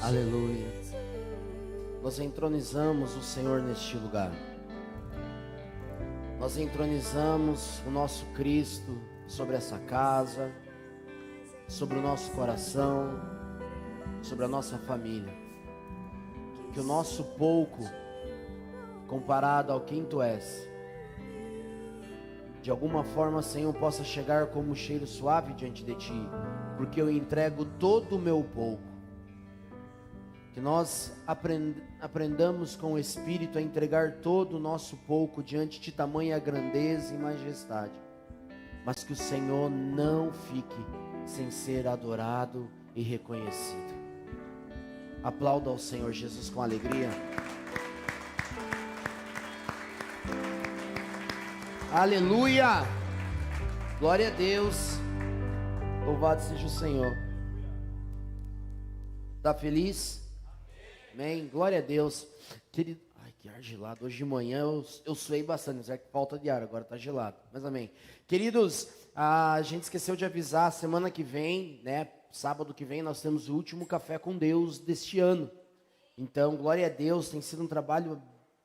Aleluia. Nós entronizamos o Senhor neste lugar. Nós entronizamos o nosso Cristo sobre essa casa, sobre o nosso coração, sobre a nossa família. Que o nosso pouco, comparado ao quem Tu és, de alguma forma, Senhor, possa chegar como um cheiro suave diante de Ti, porque eu entrego todo o meu pouco. Que nós aprendamos com o Espírito a entregar todo o nosso pouco diante de tamanha grandeza e majestade, mas que o Senhor não fique sem ser adorado e reconhecido. Aplauda ao Senhor Jesus com alegria. Aleluia! Glória a Deus. Louvado seja o Senhor. Está feliz? Amém? Glória a Deus. Querido, ai, que ar gelado. Hoje de manhã eu suei bastante, mas é que falta de ar, agora está gelado. Mas amém. Queridos, a gente esqueceu de avisar, semana que vem, né? Sábado que vem, nós temos o último Café com Deus deste ano. Então, glória a Deus, tem sido um trabalho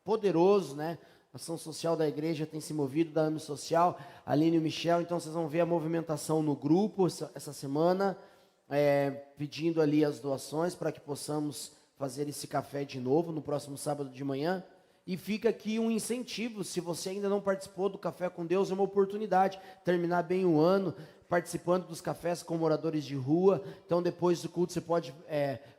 poderoso, né? A ação social da igreja tem se movido, da AME Social, Aline e o Michel. Então, vocês vão ver a movimentação no grupo essa semana, pedindo ali as doações para que possamos fazer esse café de novo no próximo sábado de manhã. E fica aqui um incentivo, se você ainda não participou do Café com Deus, é uma oportunidade, terminar bem o ano, participando dos cafés com moradores de rua. Então depois do culto você pode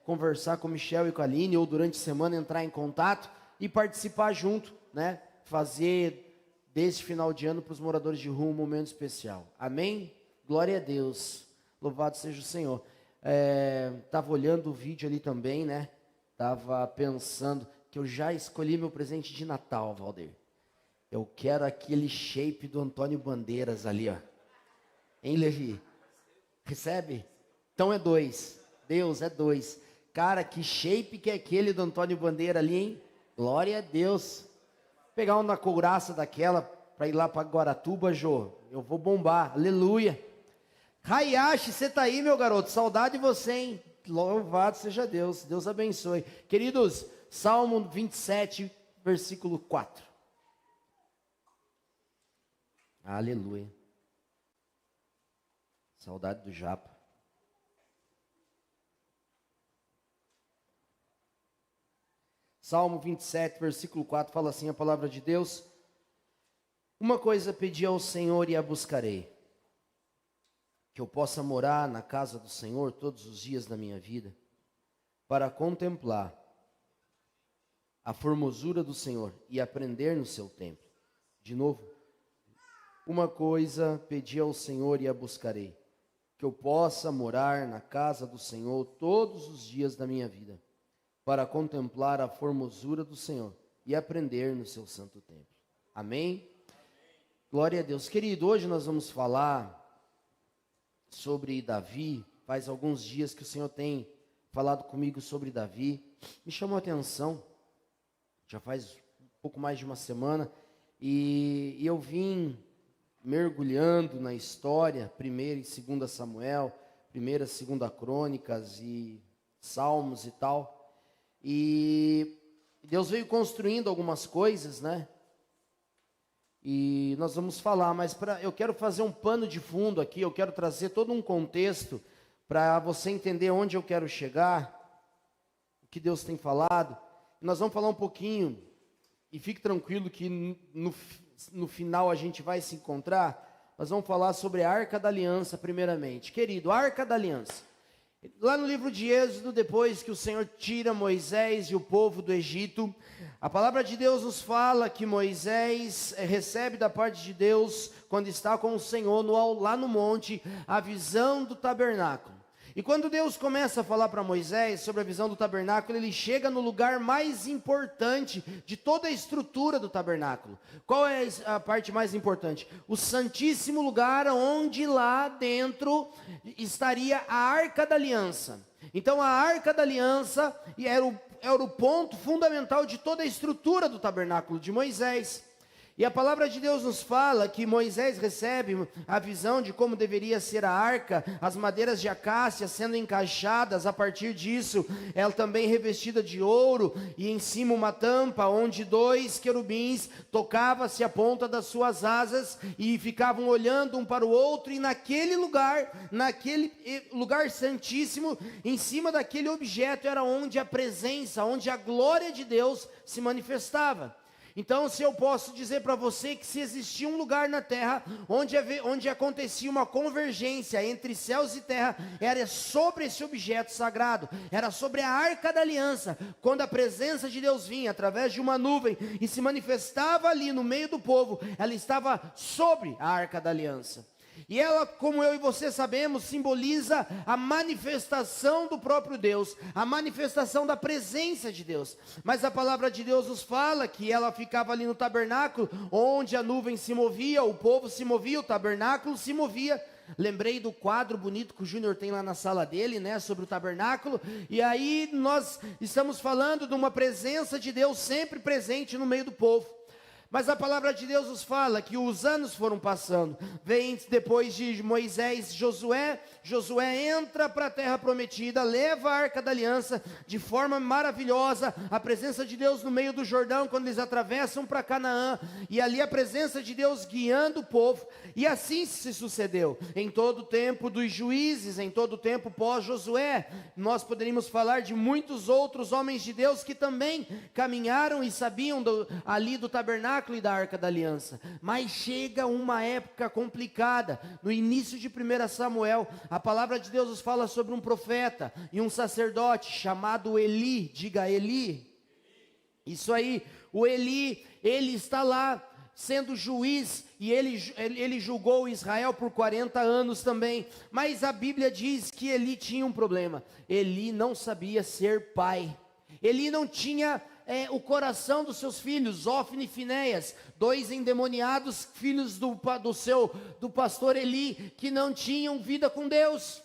conversar com o Michel e com a Aline, ou durante a semana entrar em contato e participar junto, né? Fazer deste final de ano para os moradores de rua um momento especial. Amém? Glória a Deus, louvado seja o Senhor. Estava olhando o vídeo ali também, né? Estava pensando que eu já escolhi meu presente de Natal, Valdir. Eu quero aquele shape do Antônio Bandeiras ali, ó. Hein, Levi? Recebe? Então é 2. Deus, é 2. Cara, que shape que é aquele do Antônio Bandeira ali, hein? Glória a Deus. Pegar uma couraça daquela para ir lá para Guaratuba, Jô. Eu vou bombar. Aleluia. Hayashi, você tá aí, meu garoto? Saudade de você, hein? Louvado seja Deus, Deus abençoe. Queridos, Salmo 27, versículo 4. Aleluia. Saudade do Japa. Salmo 27, versículo 4, fala assim a palavra de Deus: uma coisa pedi ao Senhor e a buscarei, que eu possa morar na casa do Senhor todos os dias da minha vida, para contemplar a formosura do Senhor e aprender no seu templo. De novo, uma coisa pedi ao Senhor e a buscarei, que eu possa morar na casa do Senhor todos os dias da minha vida, para contemplar a formosura do Senhor e aprender no seu santo templo. Amém? Glória a Deus. Querido, hoje nós vamos falar sobre Davi. Faz alguns dias que o Senhor tem falado comigo sobre Davi. Me chamou a atenção, já faz um pouco mais de uma semana, e eu vim mergulhando na história, 1ª e 2ª Samuel, 1ª e 2ª Crônicas e Salmos e tal, e Deus veio construindo algumas coisas, né? E nós vamos falar, mas eu quero fazer um pano de fundo aqui, eu quero trazer todo um contexto para você entender onde eu quero chegar, o que Deus tem falado. Nós vamos falar um pouquinho, e fique tranquilo que no final a gente vai se encontrar. Nós vamos falar sobre a Arca da Aliança primeiramente. Querido, a Arca da Aliança. Lá no livro de Êxodo, depois que o Senhor tira Moisés e o povo do Egito, a palavra de Deus nos fala que Moisés recebe da parte de Deus, quando está com o Senhor lá no monte, a visão do tabernáculo. E quando Deus começa a falar para Moisés sobre a visão do tabernáculo, ele chega no lugar mais importante de toda a estrutura do tabernáculo. Qual é a parte mais importante? O santíssimo lugar, onde lá dentro estaria a Arca da Aliança. Então a Arca da Aliança era o ponto fundamental de toda a estrutura do tabernáculo de Moisés. E a palavra de Deus nos fala que Moisés recebe a visão de como deveria ser a arca, as madeiras de acácia sendo encaixadas, a partir disso, ela também revestida de ouro, e em cima uma tampa, onde 2 querubins tocava-se a ponta das suas asas, e ficavam olhando um para o outro, e naquele lugar santíssimo, em cima daquele objeto, era onde a presença, onde a glória de Deus se manifestava. Então, se eu posso dizer para você que se existia um lugar na terra onde acontecia uma convergência entre céus e terra, era sobre esse objeto sagrado, era sobre a arca da aliança. Quando a presença de Deus vinha através de uma nuvem e se manifestava ali no meio do povo, ela estava sobre a arca da aliança. E ela, como eu e você sabemos, simboliza a manifestação do próprio Deus, a manifestação da presença de Deus. Mas a palavra de Deus nos fala que ela ficava ali no tabernáculo, onde a nuvem se movia, o povo se movia, o tabernáculo se movia. Lembrei do quadro bonito que o Júnior tem lá na sala dele, né, sobre o tabernáculo. E aí nós estamos falando de uma presença de Deus sempre presente no meio do povo. Mas a palavra de Deus nos fala que os anos foram passando. Vem depois de Moisés, Josué entra para a terra prometida, leva a arca da aliança de forma maravilhosa, a presença de Deus no meio do Jordão, quando eles atravessam para Canaã, e ali a presença de Deus guiando o povo. E assim se sucedeu, em todo o tempo dos juízes, em todo o tempo pós-Josué. Nós poderíamos falar de muitos outros homens de Deus que também caminharam e sabiam ali do tabernáculo e da arca da aliança. Mas chega uma época complicada, no início de 1 Samuel, a palavra de Deus nos fala sobre um profeta e um sacerdote chamado Eli. Diga Eli. Isso aí, o Eli, ele está lá sendo juiz, e ele julgou Israel por 40 anos também. Mas a Bíblia diz que Eli tinha um problema: Eli não sabia ser pai. Eli não tinha o coração dos seus filhos, Ofni e Finéias, 2 endemoniados filhos do pastor Eli, que não tinham vida com Deus.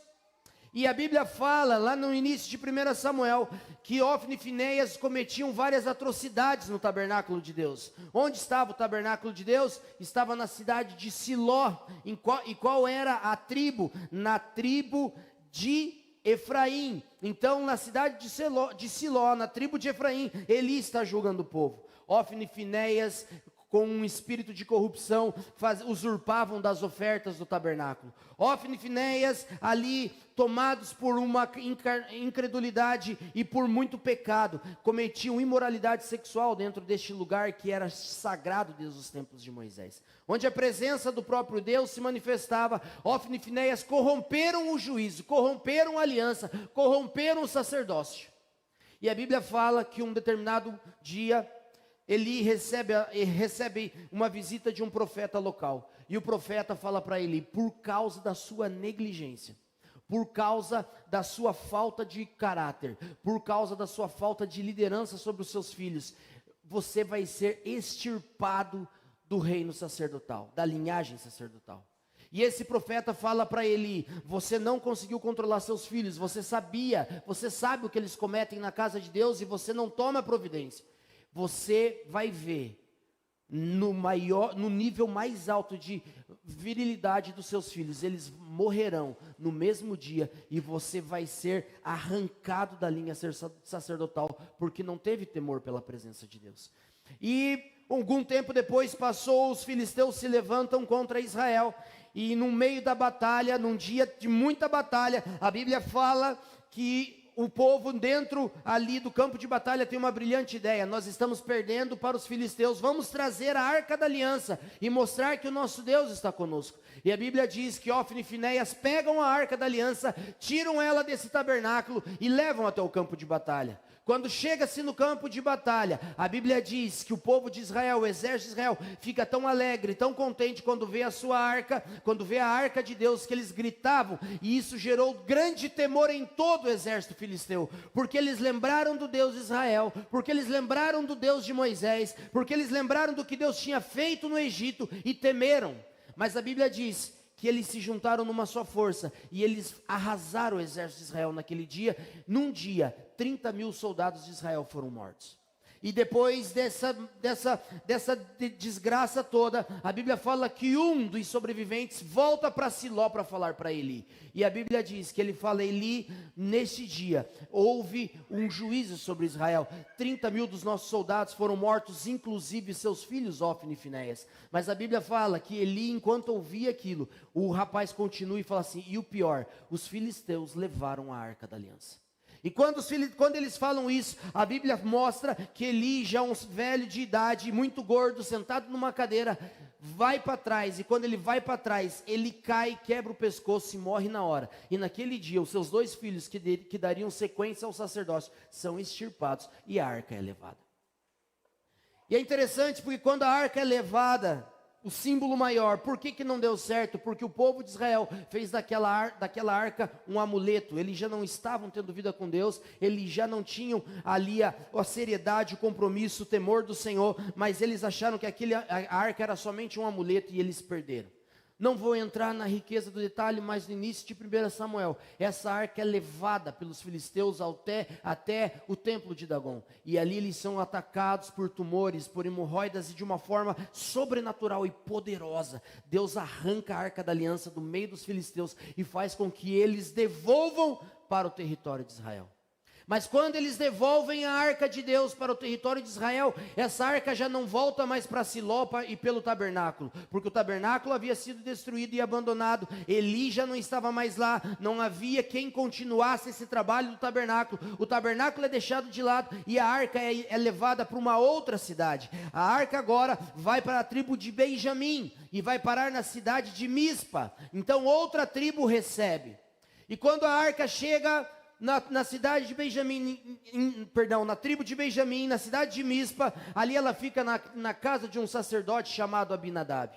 E a Bíblia fala, lá no início de 1 Samuel, que Ofni e Finéias cometiam várias atrocidades no tabernáculo de Deus. Onde estava o tabernáculo de Deus? Estava na cidade de Siló. E qual era a tribo? Na tribo de Efraim. Então, na cidade de Siló, na tribo de Efraim, Eli está julgando o povo. Ofni e Finéias, com um espírito de corrupção, usurpavam das ofertas do tabernáculo. Ofni e Finéias, ali tomados por uma incredulidade e por muito pecado, cometiam imoralidade sexual dentro deste lugar que era sagrado desde os tempos de Moisés, onde a presença do próprio Deus se manifestava. Ofni e Finéias corromperam o juízo, corromperam a aliança, corromperam o sacerdócio. E a Bíblia fala que um determinado dia Eli recebe uma visita de um profeta local, e o profeta fala para Eli: por causa da sua negligência, por causa da sua falta de caráter, por causa da sua falta de liderança sobre os seus filhos, você vai ser extirpado do reino sacerdotal, da linhagem sacerdotal. E esse profeta fala para Eli: você não conseguiu controlar seus filhos, você sabe o que eles cometem na casa de Deus, e você não toma providência. Você vai ver no nível mais alto de virilidade dos seus filhos, eles morrerão no mesmo dia, e você vai ser arrancado da linha sacerdotal, porque não teve temor pela presença de Deus. E algum tempo depois passou, os filisteus se levantam contra Israel, e no meio da batalha, num dia de muita batalha, a Bíblia fala que o povo dentro ali do campo de batalha tem uma brilhante ideia: nós estamos perdendo para os filisteus, vamos trazer a arca da aliança e mostrar que o nosso Deus está conosco. E a Bíblia diz que Ofni e Finéias pegam a arca da aliança, tiram ela desse tabernáculo e levam até o campo de batalha. Quando chega-se no campo de batalha, a Bíblia diz que o povo de Israel, o exército de Israel, fica tão alegre, tão contente quando vê a sua arca, quando vê a arca de Deus, que eles gritavam, e isso gerou grande temor em todo o exército filisteu, porque eles lembraram do Deus de Israel, porque eles lembraram do Deus de Moisés, porque eles lembraram do que Deus tinha feito no Egito e temeram. Mas a Bíblia diz que eles se juntaram numa só força, e eles arrasaram o exército de Israel naquele dia. Num dia, 30.000 soldados de Israel foram mortos. E depois dessa desgraça toda, a Bíblia fala que um dos sobreviventes volta para Siló para falar para Eli. E a Bíblia diz que ele fala: Eli, neste dia houve um juízo sobre Israel. 30.000 dos nossos soldados foram mortos, inclusive seus filhos Ofni e Finéias. Mas a Bíblia fala que Eli, enquanto ouvia aquilo, o rapaz continua e fala assim: e o pior, os filisteus levaram a arca da aliança. E quando eles falam isso, a Bíblia mostra que Eli, já um velho de idade, muito gordo, sentado numa cadeira, vai para trás. E quando ele vai para trás, ele cai, quebra o pescoço e morre na hora. E naquele dia, os seus 2 filhos, que dariam sequência ao sacerdócio, são extirpados e a arca é levada. E é interessante porque quando a arca é levada, o símbolo maior, por que não deu certo? Porque o povo de Israel fez daquela arca um amuleto. Eles já não estavam tendo vida com Deus, eles já não tinham ali a seriedade, o compromisso, o temor do Senhor, mas eles acharam que a arca era somente um amuleto e eles perderam. Não vou entrar na riqueza do detalhe, mas no início de 1 Samuel, essa arca é levada pelos filisteus até o templo de Dagom. E ali eles são atacados por tumores, por hemorroidas, e de uma forma sobrenatural e poderosa, Deus arranca a arca da aliança do meio dos filisteus e faz com que eles devolvam para o território de Israel. Mas quando eles devolvem a arca de Deus para o território de Israel, essa arca já não volta mais para Siló e pelo tabernáculo, porque o tabernáculo havia sido destruído e abandonado. Eli já não estava mais lá, não havia quem continuasse esse trabalho do tabernáculo. O tabernáculo é deixado de lado e a arca é levada para uma outra cidade. A arca agora vai para a tribo de Benjamim e vai parar na cidade de Então outra tribo recebe. E quando a arca chega na cidade de Benjamim, na tribo de Benjamim, na cidade de Mispa, ali ela fica na casa de um sacerdote chamado Abinadab.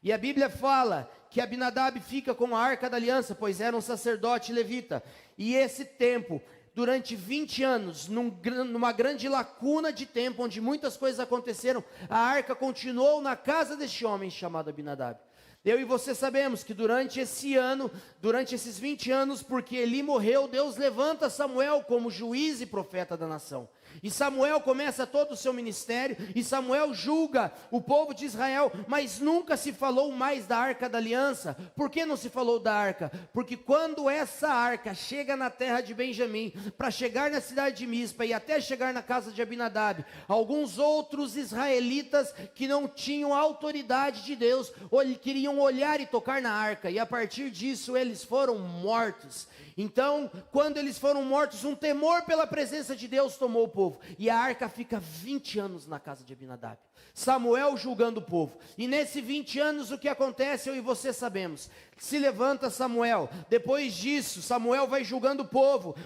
E a Bíblia fala que Abinadab fica com a arca da aliança, pois era um sacerdote levita. E esse tempo, durante 20 anos, numa grande lacuna de tempo, onde muitas coisas aconteceram, a arca continuou na casa deste homem chamado Abinadab. Eu e você sabemos que durante esses 20 anos, porque Eli morreu, Deus levanta Samuel como juiz e profeta da nação. E Samuel começa todo o seu ministério, e Samuel julga o povo de Israel, mas nunca se falou mais da arca da aliança. Por que não se falou da arca? Porque quando essa arca chega na terra de Benjamim, para chegar na cidade de Mispa e até chegar na casa de Abinadab, alguns outros israelitas que não tinham a autoridade de Deus, queriam olhar e tocar na arca, e a partir disso eles foram mortos. Então, quando eles foram mortos, um temor pela presença de Deus tomou o povo, e a arca fica 20 anos na casa de Abinadab. Samuel julgando o povo, e nesses 20 anos o que acontece, eu e você sabemos. Se levanta Samuel, depois disso Samuel vai julgando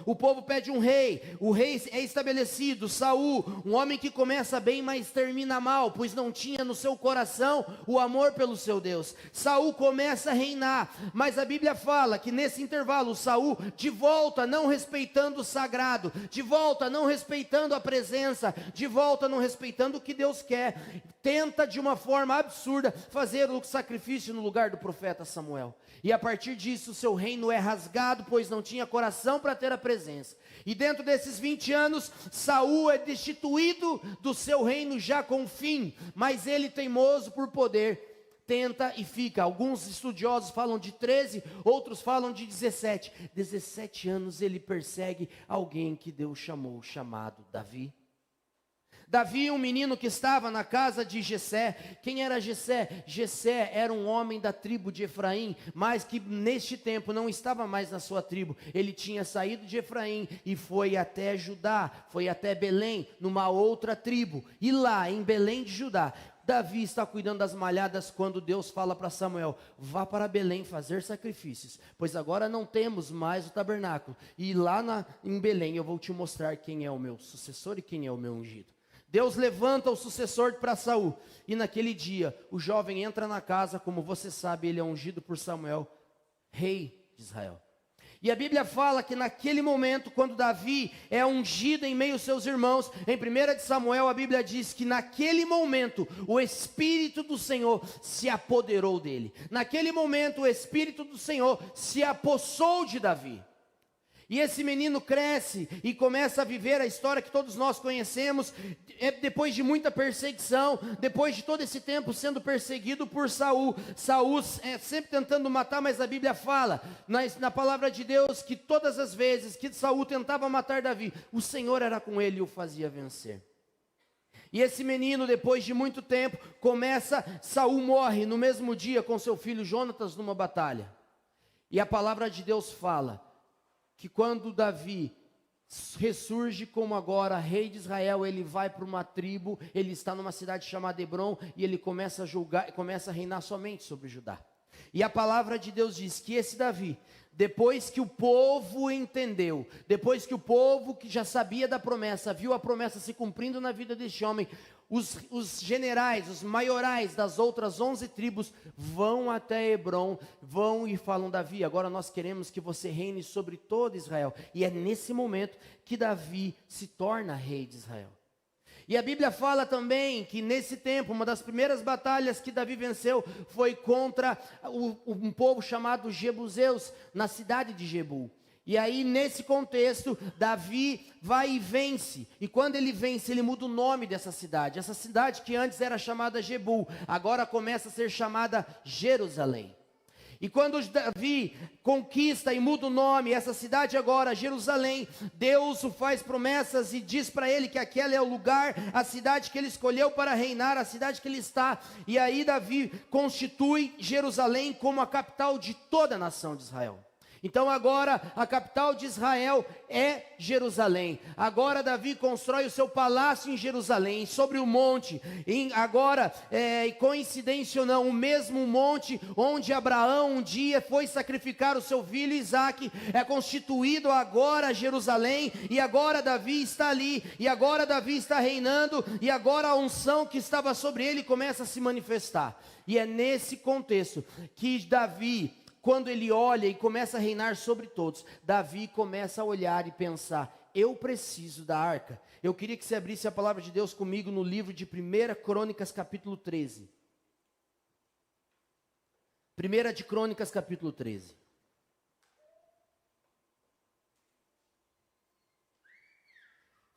o povo pede um rei, o rei é estabelecido, Saul, um homem que começa bem, mas termina mal, pois não tinha no seu coração o amor pelo seu Deus. Saul começa a reinar, mas a Bíblia fala que nesse intervalo, Saul, de volta não respeitando o sagrado, de volta não respeitando a presença, de volta não respeitando o que Deus quer, tenta de uma forma absurda fazer o sacrifício no lugar do profeta Samuel. E a partir disso, seu reino é rasgado, pois não tinha coração para ter a presença. E dentro desses 20 anos, Saul é destituído do seu reino já com fim, mas ele, teimoso por poder, tenta e fica. Alguns estudiosos falam de 13, outros falam de 17. 17 anos ele persegue alguém que Deus chamou, chamado Davi. Davi, um menino que estava na casa de Jessé. Quem era Jessé? Jessé era um homem da tribo de Efraim, mas que neste tempo não estava mais na sua tribo. Ele tinha saído de Efraim e foi até Judá, foi até Belém, numa outra tribo. E lá em Belém de Judá, Davi está cuidando das malhadas quando Deus fala para Samuel: vá para Belém fazer sacrifícios, pois agora não temos mais o tabernáculo. E lá em Belém eu vou te mostrar quem é o meu sucessor e quem é o meu ungido. Deus levanta o sucessor para Saul, e naquele dia o jovem entra na casa, como você sabe, ele é ungido por Samuel, rei de Israel. E a Bíblia fala que naquele momento, quando Davi é ungido em meio aos seus irmãos, em 1 de Samuel a Bíblia diz que naquele momento o Espírito do Senhor se apoderou dele. Naquele momento o Espírito do Senhor se apossou de Davi. E esse menino cresce e começa a viver a história que todos nós conhecemos, depois de muita perseguição, depois de todo esse tempo sendo perseguido por Saul. Saul sempre tentando matar, mas a Bíblia fala, na palavra de Deus, que todas as vezes que Saul tentava matar Davi, o Senhor era com ele e o fazia vencer. E esse menino, depois de muito tempo, Saul morre no mesmo dia com seu filho Jonatas numa batalha. E a palavra de Deus fala que quando Davi ressurge como agora rei de Israel, ele vai para uma tribo, ele está numa cidade chamada Hebrom, e ele começa a julgar, começa a reinar somente sobre Judá. E a palavra de Deus diz que esse Davi, depois que o povo entendeu, depois que o povo que já sabia da promessa, viu a promessa se cumprindo na vida deste homem, os generais, os maiorais das outras 11 tribos vão até Hebrom, vão e falam: Davi, agora nós queremos que você reine sobre todo Israel. E é nesse momento que Davi se torna rei de Israel. E a Bíblia fala também que nesse tempo, uma das primeiras batalhas que Davi venceu foi contra um povo chamado Jebuseus, na cidade de Jebu. E aí, nesse contexto, Davi vai e vence. E quando ele vence, ele muda o nome dessa cidade. Essa cidade que antes era chamada Jebu, agora começa a ser chamada Jerusalém. E quando Davi conquista e muda o nome, essa cidade agora, Jerusalém, Deus o faz promessas e diz para ele que aquele é o lugar, a cidade que ele escolheu para reinar, a cidade que ele está. E aí Davi constitui Jerusalém como a capital de toda a nação de Israel. Então agora a capital de Israel é Jerusalém. Agora Davi constrói o seu palácio em Jerusalém, sobre o monte. Agora, coincidência ou não, o mesmo monte onde Abraão um dia foi sacrificar o seu filho Isaque, é constituído agora Jerusalém. E agora Davi está ali, e agora Davi está reinando, e agora a unção que estava sobre ele começa a se manifestar. E é nesse contexto que Davi, quando ele olha e começa a reinar sobre todos, Davi começa a olhar e pensar: eu preciso da arca. Eu queria que você abrisse a palavra de Deus comigo no livro de 1 Crônicas capítulo 13. 1 de Crônicas capítulo 13.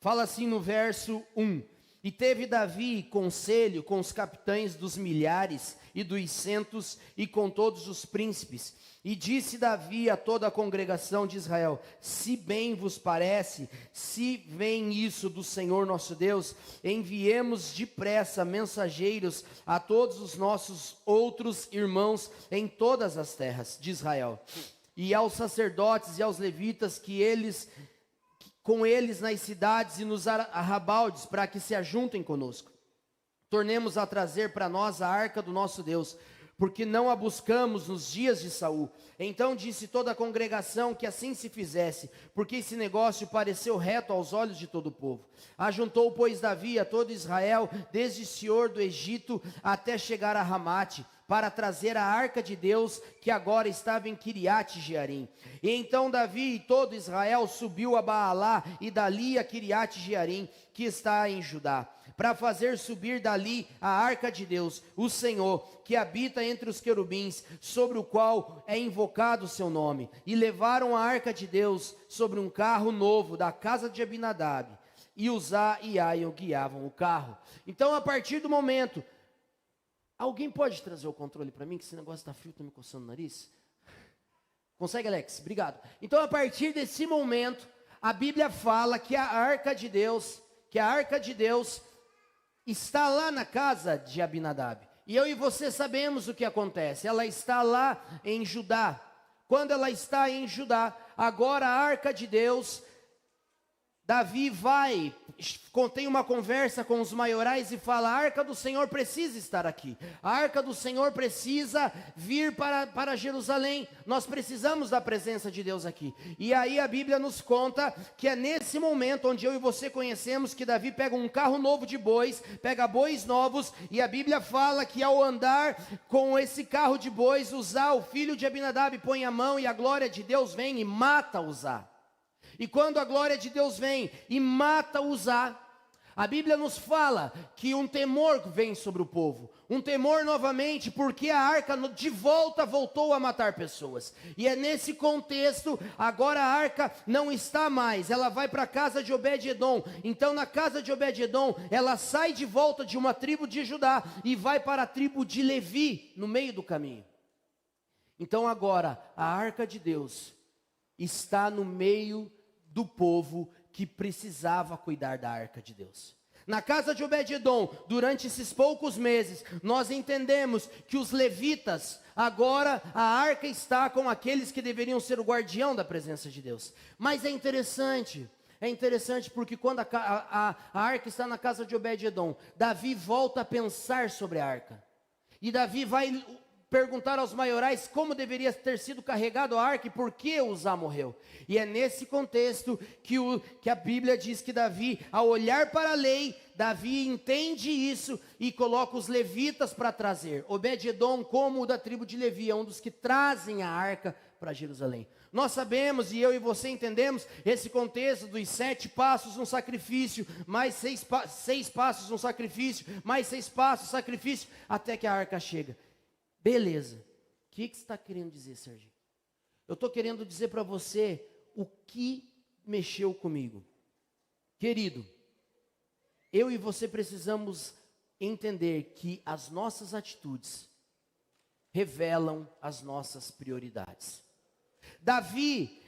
Fala assim no verso 1. E teve Davi conselho com os capitães dos milhares e dos centos e com todos os príncipes. E disse Davi a toda a congregação de Israel: se bem vos parece, se vem isso do Senhor nosso Deus, enviemos depressa mensageiros a todos os nossos outros irmãos em todas as terras de Israel, e aos sacerdotes e aos levitas com eles nas cidades e nos arrabaldes, para que se ajuntem conosco. Tornemos a trazer para nós a arca do nosso Deus, porque não a buscamos nos dias de Saul. Então disse toda a congregação que assim se fizesse, porque esse negócio pareceu reto aos olhos de todo o povo. Ajuntou, pois, Davi a todo Israel, desde Sior do Egito até chegar a Ramate, para trazer a arca de Deus, que agora estava em Quiriate Jearim. E então Davi e todo Israel subiu a Baalá, e dali a Quiriate Jearim, que está em Judá, para fazer subir dali a arca de Deus, o Senhor, que habita entre os querubins, sobre o qual é invocado o seu nome. E levaram a arca de Deus sobre um carro novo da casa de Abinadab, e Uzá e Aio guiavam o carro. Então, a partir do momento... Alguém pode trazer o controle para mim, que esse negócio está frio, está me coçando o nariz? Consegue, Alex? Obrigado. Então, a partir desse momento, a Bíblia fala que a arca de Deus, está lá na casa de Abinadab. E eu e você sabemos o que acontece. Ela está lá em Judá. Quando ela está em Judá, agora a arca de Deus, Davi tem uma conversa com os maiorais e fala: a arca do Senhor precisa estar aqui, a arca do Senhor precisa vir para Jerusalém, nós precisamos da presença de Deus aqui. E aí a Bíblia nos conta que é nesse momento onde eu e você conhecemos que Davi pega um carro novo de bois, pega bois novos, e a Bíblia fala que ao andar com esse carro de bois, Uzá, o filho de Abinadab, põe a mão e a glória de Deus vem e mata Uzá. E quando a glória de Deus vem e mata Uzá, A Bíblia nos fala que um temor vem sobre o povo, um temor novamente, porque a arca de volta voltou a matar pessoas, e é nesse contexto, agora a arca não está mais, ela vai para a casa de Obed-edom. Então na casa de Obed-edom, ela sai de volta de uma tribo de Judá, e vai para a tribo de Levi, no meio do caminho. Então agora, a arca de Deus está no meio do povo que precisava cuidar da arca de Deus. Na casa de Obed-edom, durante esses poucos meses, nós entendemos que os levitas, agora a arca está com aqueles que deveriam ser o guardião da presença de Deus. Mas é interessante porque quando a arca está na casa de Obed-edom, Davi volta a pensar sobre a arca. E Davi vai perguntar aos maiorais como deveria ter sido carregado a arca e por que Uzá morreu. E é nesse contexto que a Bíblia diz que Davi, ao olhar para a lei, Davi entende isso e coloca os levitas para trazer. Obed-edom, como o da tribo de Levi, é um dos que trazem a arca para Jerusalém. Nós sabemos, e eu e você entendemos, esse contexto dos 7 passos, um sacrifício, mais 6 passos, um sacrifício, mais 6 passos, sacrifício, até que a arca chega. Beleza, o que você está querendo dizer, Serginho? Eu estou querendo dizer para você o que mexeu comigo. Querido, eu e você precisamos entender que as nossas atitudes revelam as nossas prioridades. Davi,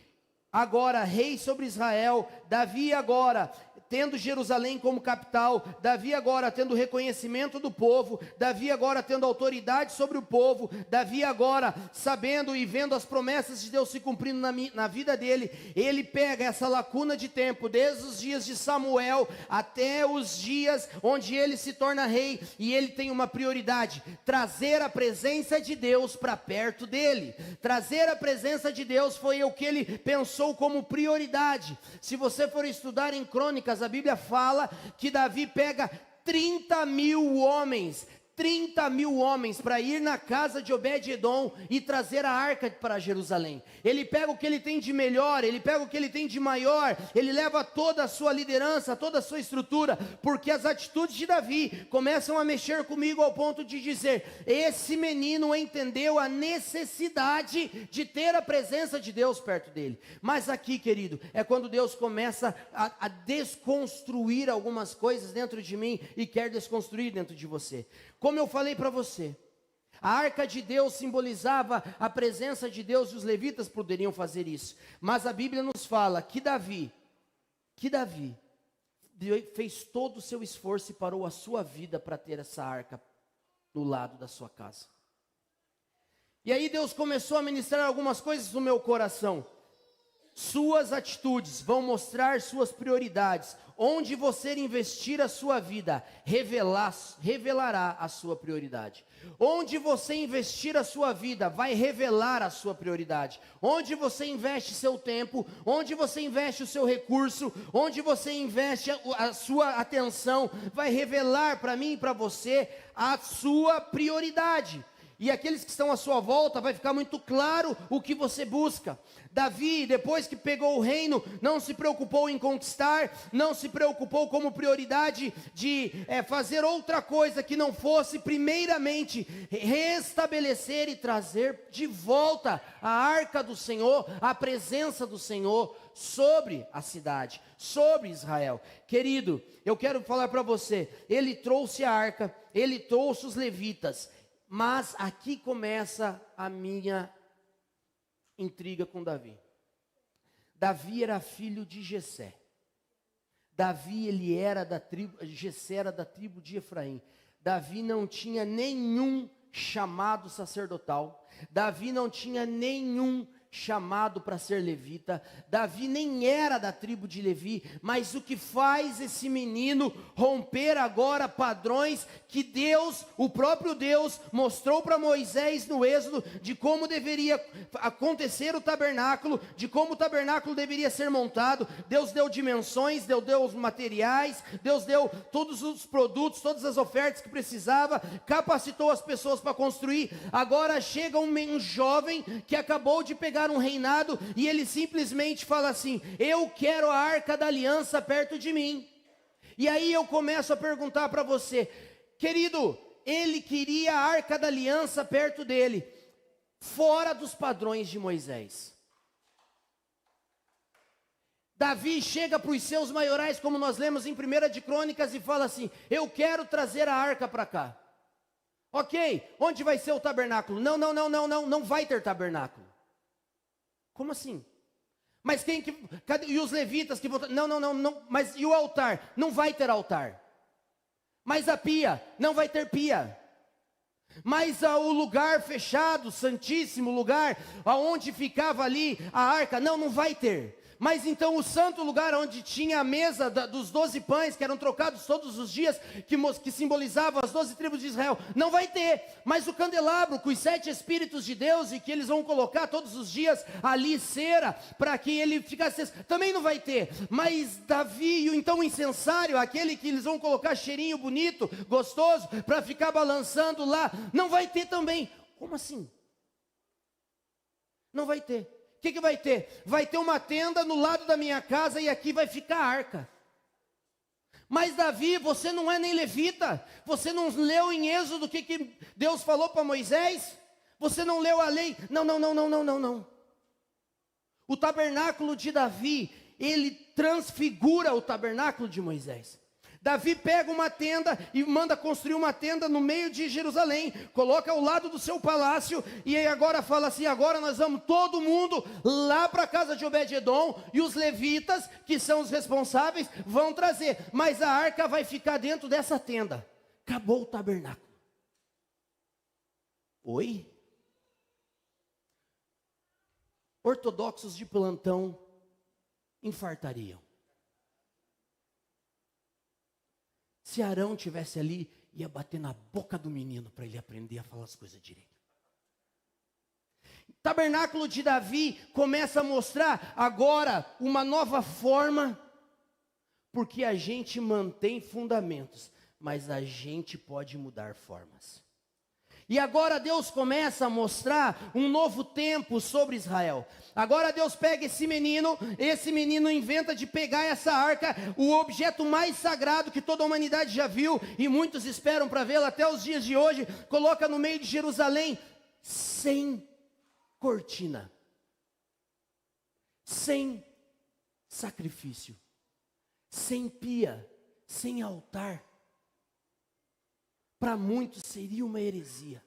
agora rei sobre Israel, Davi agora tendo Jerusalém como capital, Davi agora tendo reconhecimento do povo, Davi agora tendo autoridade sobre o povo, Davi agora sabendo e vendo as promessas de Deus se cumprindo na vida dele, ele pega essa lacuna de tempo, desde os dias de Samuel até os dias onde ele se torna rei, e ele tem uma prioridade: trazer a presença de Deus para perto dele. Trazer a presença de Deus foi o que ele pensou como prioridade. Se você for estudar em Crônicas, a Bíblia fala que Davi pega 30 mil homens para ir na casa de Obed-edom e trazer a arca para Jerusalém. Ele pega o que ele tem de melhor, ele pega o que ele tem de maior, ele leva toda a sua liderança, toda a sua estrutura, porque as atitudes de Davi começam a mexer comigo ao ponto de dizer: esse menino entendeu a necessidade de ter a presença de Deus perto dele. Mas aqui, querido, é quando Deus começa a desconstruir algumas coisas dentro de mim e quer desconstruir dentro de você. Como eu falei para você, a arca de Deus simbolizava a presença de Deus, e os levitas poderiam fazer isso. Mas a Bíblia nos fala que Davi fez todo o seu esforço e parou a sua vida para ter essa arca do lado da sua casa. E aí Deus começou a ministrar algumas coisas no meu coração. Suas atitudes vão mostrar suas prioridades. Onde você investir a sua vida, revelará a sua prioridade. Onde você investir a sua vida, vai revelar a sua prioridade. Onde você investe seu tempo, onde você investe o seu recurso, onde você investe a sua atenção, vai revelar para mim e para você a sua prioridade. E aqueles que estão à sua volta, vai ficar muito claro o que você busca. Davi, depois que pegou o reino, não se preocupou em conquistar, não se preocupou como prioridade de fazer outra coisa que não fosse, primeiramente, restabelecer e trazer de volta a arca do Senhor, a presença do Senhor sobre a cidade, sobre Israel. Querido, eu quero falar para você, ele trouxe a arca, ele trouxe os levitas. Mas aqui começa a minha intriga com Davi. Davi era filho de Jessé. Davi, Jessé era da tribo de Efraim. Davi não tinha nenhum chamado sacerdotal. Davi não tinha nenhum chamado para ser levita. Davi nem era da tribo de Levi, mas o que faz esse menino romper agora padrões que Deus, o próprio Deus, mostrou para Moisés no Êxodo, de como deveria acontecer o tabernáculo, de como o tabernáculo deveria ser montado. Deus deu dimensões, Deus deu os materiais, Deus deu todos os produtos, todas as ofertas que precisava, capacitou as pessoas para construir. Agora chega um jovem que acabou de pegar um reinado, e ele simplesmente fala assim: eu quero a arca da aliança perto de mim. E aí eu começo a perguntar para você, querido, ele queria a arca da aliança perto dele, fora dos padrões de Moisés. Davi chega para os seus maiorais, como nós lemos em 1 de Crônicas, e fala assim: eu quero trazer a arca para cá. Ok, onde vai ser o tabernáculo? Não vai ter tabernáculo. Como assim? Mas e os levitas que vão... Não, mas e o altar? Não vai ter altar. Mas a pia? Não vai ter pia. Mas o lugar fechado, santíssimo lugar, aonde ficava ali a arca? Não vai ter. Mas então o santo lugar onde tinha a mesa dos 12 pães, que eram trocados todos os dias, que simbolizavam as 12 tribos de Israel, não vai ter. Mas o candelabro com os 7 Espíritos de Deus, e que eles vão colocar todos os dias ali cera, para que ele ficasse, também não vai ter. Mas Davi, então o incensário, aquele que eles vão colocar cheirinho bonito, gostoso, para ficar balançando lá, não vai ter também. Como assim? Não vai ter. O que vai ter? Vai ter uma tenda no lado da minha casa e aqui vai ficar a arca. Mas Davi, você não é nem levita. Você não leu em Êxodo o que Deus falou para Moisés? Você não leu a lei? Não. O tabernáculo de Davi, ele transfigura o tabernáculo de Moisés. Davi pega uma tenda e manda construir uma tenda no meio de Jerusalém, coloca ao lado do seu palácio, e aí agora fala assim: agora nós vamos todo mundo lá para a casa de Obed-edom, e os levitas, que são os responsáveis, vão trazer, mas a arca vai ficar dentro dessa tenda. Acabou o tabernáculo. Oi? Ortodoxos de plantão infartariam. Se Arão tivesse ali, ia bater na boca do menino para ele aprender a falar as coisas direito. O tabernáculo de Davi começa a mostrar agora uma nova forma, porque a gente mantém fundamentos, mas a gente pode mudar formas. E agora Deus começa a mostrar um novo tempo sobre Israel. Agora Deus pega esse menino inventa de pegar essa arca, o objeto mais sagrado que toda a humanidade já viu, e muitos esperam para vê-la até os dias de hoje, coloca no meio de Jerusalém, sem cortina, sem sacrifício, sem pia, sem altar. Para muitos seria uma heresia.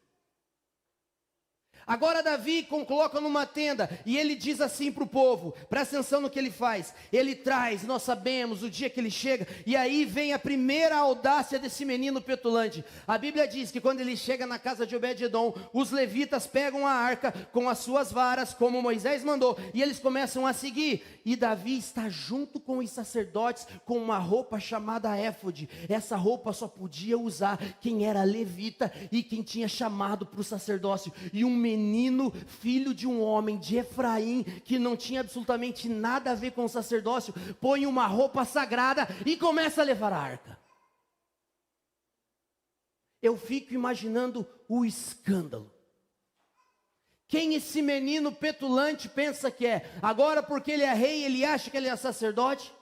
Agora Davi coloca numa tenda, e ele diz assim para o povo, presta atenção no que ele faz, ele traz, nós sabemos, o dia que ele chega, e aí vem a primeira audácia desse menino petulante. A Bíblia diz que quando ele chega na casa de Obed-edom, os levitas pegam a arca com as suas varas, como Moisés mandou, e eles começam a seguir, e Davi está junto com os sacerdotes, com uma roupa chamada éfode. Essa roupa só podia usar quem era levita, e quem tinha chamado para o sacerdócio, e um menino, filho de um homem de Efraim, que não tinha absolutamente nada a ver com o sacerdócio, põe uma roupa sagrada e começa a levar a arca. Eu fico imaginando o escândalo. Quem esse menino petulante pensa que é? Agora porque ele é rei, ele acha que ele é sacerdote?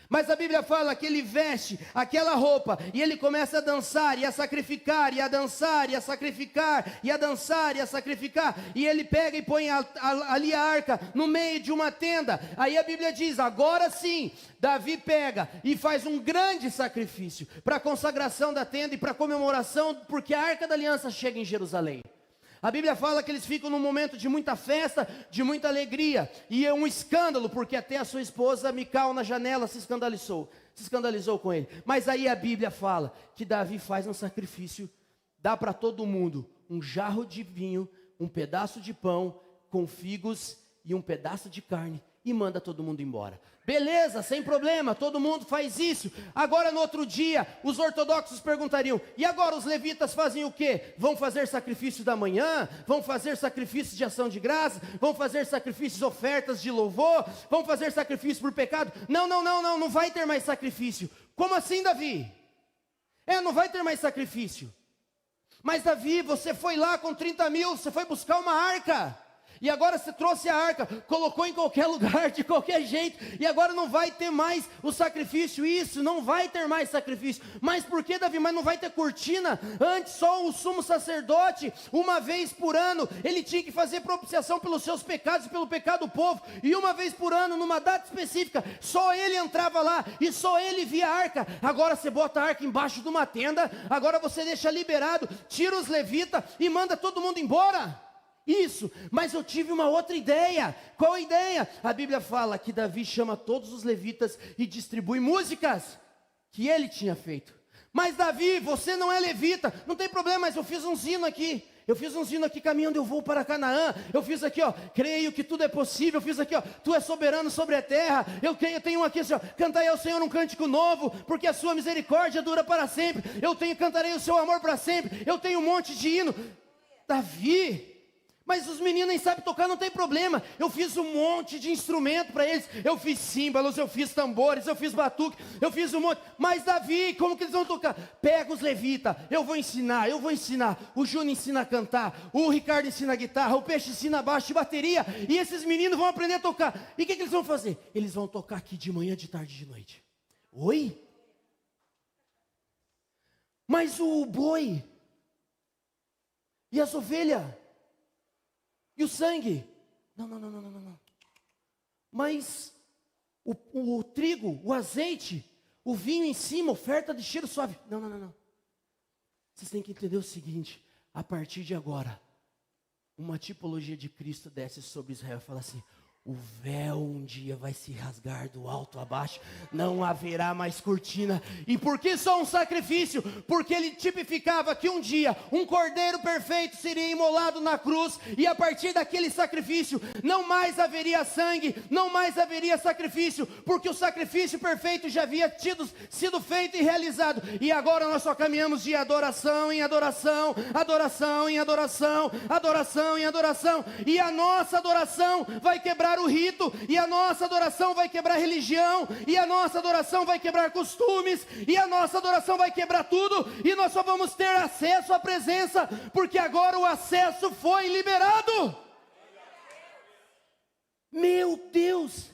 Mas a Bíblia fala que ele veste aquela roupa, e ele começa a dançar, e a sacrificar, e a dançar, e a sacrificar, e a dançar, e a sacrificar, e ele pega e põe ali a arca, no meio de uma tenda. Aí a Bíblia diz, agora sim, Davi pega e faz um grande sacrifício, para a consagração da tenda, e para a comemoração, porque a arca da aliança chega em Jerusalém. A Bíblia fala que eles ficam num momento de muita festa, de muita alegria, e é um escândalo, porque até a sua esposa Mical na janela se escandalizou com ele. Mas aí a Bíblia fala que Davi faz um sacrifício, dá para todo mundo um jarro de vinho, um pedaço de pão com figos e um pedaço de carne, e manda todo mundo embora. Beleza, sem problema, todo mundo faz isso. Agora no outro dia, os ortodoxos perguntariam, e agora os levitas fazem o quê? Vão fazer sacrifício da manhã? Vão fazer sacrifício de ação de graça? Vão fazer sacrifícios, ofertas de louvor? Vão fazer sacrifício por pecado? Não vai ter mais sacrifício. Como assim, Davi? Não vai ter mais sacrifício. Mas Davi, você foi lá com 30 mil, você foi buscar uma arca. E agora você trouxe a arca, colocou em qualquer lugar, de qualquer jeito, e agora não vai ter mais o sacrifício, isso, não vai ter mais sacrifício. Mas por que, Davi? Mas não vai ter cortina? Antes só o sumo sacerdote, uma vez por ano, ele tinha que fazer propiciação pelos seus pecados e pelo pecado do povo, e uma vez por ano, numa data específica, só ele entrava lá, e só ele via a arca. Agora você bota a arca embaixo de uma tenda, agora você deixa liberado, tira os levitas e manda todo mundo embora. Isso, mas eu tive uma outra ideia. Qual a ideia? A Bíblia fala que Davi chama todos os levitas e distribui músicas que ele tinha feito. Mas Davi, você não é levita, não tem problema, mas eu fiz um sino aqui. Eu fiz um sino aqui, caminhando eu vou para Canaã. Eu fiz aqui, ó, creio que tudo é possível. Eu fiz aqui, ó, tu és soberano sobre a terra. Eu tenho um aqui, assim, ó, cantai ao Senhor um cântico novo, porque a sua misericórdia dura para sempre. Cantarei o seu amor para sempre. Eu tenho um monte de hino. Davi, mas os meninos nem sabem tocar, não tem problema. Eu fiz um monte de instrumento para eles. Eu fiz símbolos, eu fiz tambores, eu fiz batuque, eu fiz um monte. Mas Davi, como que eles vão tocar? Pega os levitas, eu vou ensinar. O Júnior ensina a cantar, o Ricardo ensina a guitarra, o Peixe ensina baixo e bateria. E esses meninos vão aprender a tocar. E o que eles vão fazer? Eles vão tocar aqui de manhã, de tarde, de noite. Oi? Mas o boi e as ovelhas e o sangue? Não. Mas o trigo, o azeite, o vinho em cima, oferta de cheiro suave. Não. Vocês têm que entender o seguinte: a partir de agora, uma tipologia de Cristo desce sobre Israel e fala assim: o véu um dia vai se rasgar do alto a baixo, não haverá mais cortina. E por que só um sacrifício? Porque ele tipificava que um dia um cordeiro perfeito seria imolado na cruz, e a partir daquele sacrifício não mais haveria sangue, não mais haveria sacrifício, porque o sacrifício perfeito já havia sido feito e realizado. E agora nós só caminhamos de adoração em adoração, adoração em adoração, adoração em adoração, e a nossa adoração vai quebrar o rito, e a nossa adoração vai quebrar a religião, e a nossa adoração vai quebrar costumes, e a nossa adoração vai quebrar tudo, e nós só vamos ter acesso à presença, porque agora o acesso foi liberado. Meu Deus,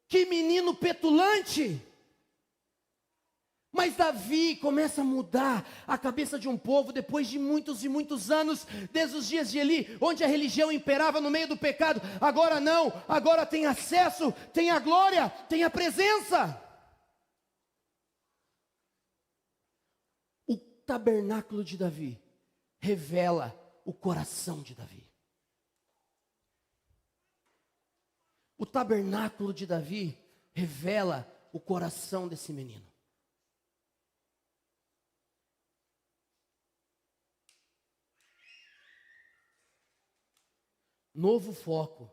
que menino petulante! Mas Davi começa a mudar a cabeça de um povo depois de muitos e muitos anos, desde os dias de Eli, onde a religião imperava no meio do pecado. Agora não, agora tem acesso, tem a glória, tem a presença. O tabernáculo de Davi revela o coração de Davi. O tabernáculo de Davi revela o coração desse menino. Novo foco,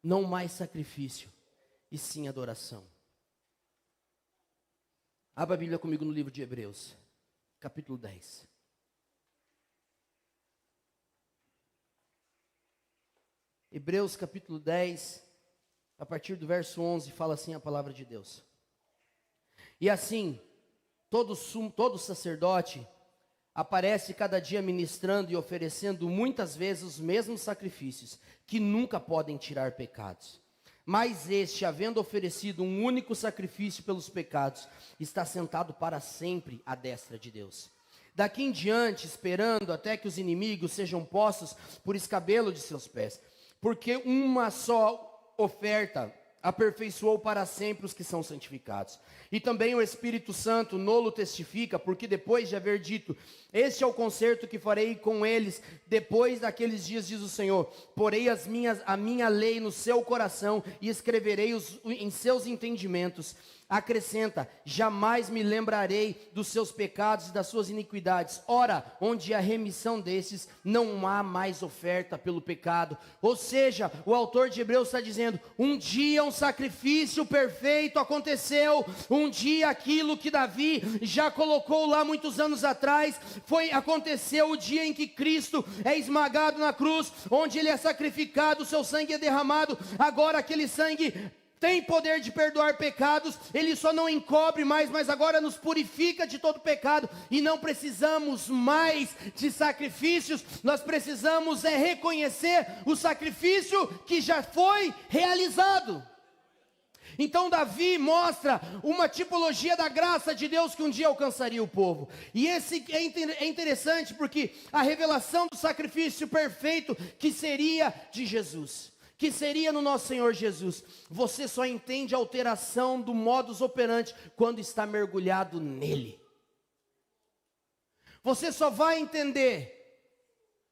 não mais sacrifício, e sim adoração. Abra a Bíblia comigo no livro de Hebreus, capítulo 10. Hebreus capítulo 10, a partir do verso 11, fala assim a palavra de Deus. E assim, todo sacerdote aparece cada dia ministrando e oferecendo muitas vezes os mesmos sacrifícios, que nunca podem tirar pecados. Mas este, havendo oferecido um único sacrifício pelos pecados, está sentado para sempre à destra de Deus. Daqui em diante, esperando até que os inimigos sejam postos por escabelo de seus pés. Porque uma só oferta aperfeiçoou para sempre os que são santificados. E também o Espírito Santo nolo testifica, porque depois de haver dito: este é o concerto que farei com eles depois daqueles dias, diz o Senhor, porei a minha lei no seu coração e escreverei em seus entendimentos. Acrescenta: jamais me lembrarei dos seus pecados e das suas iniquidades. Ora, onde há remissão desses, não há mais oferta pelo pecado. Ou seja, o autor de Hebreus está dizendo: um dia um sacrifício perfeito aconteceu, um dia aquilo que Davi já colocou lá muitos anos atrás, aconteceu o dia em que Cristo é esmagado na cruz, onde ele é sacrificado, o seu sangue é derramado. Agora aquele sangue tem poder de perdoar pecados, Ele só não encobre mais, mas agora nos purifica de todo pecado, e não precisamos mais de sacrifícios, nós precisamos reconhecer o sacrifício que já foi realizado. Então Davi mostra uma tipologia da graça de Deus que um dia alcançaria o povo. E esse é interessante porque a revelação do sacrifício perfeito que seria de Jesus, que seria no nosso Senhor Jesus, você só entende a alteração do modus operandi quando está mergulhado nele. Você só vai entender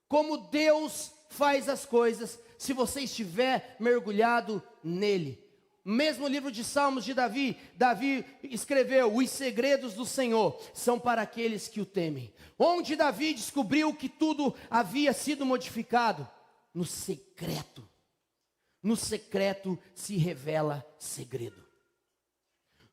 como Deus faz as coisas se você estiver mergulhado nele. Mesmo livro de Salmos de Davi, Davi escreveu: os segredos do Senhor são para aqueles que o temem. Onde Davi descobriu que tudo havia sido modificado? No secreto. No secreto se revela segredo.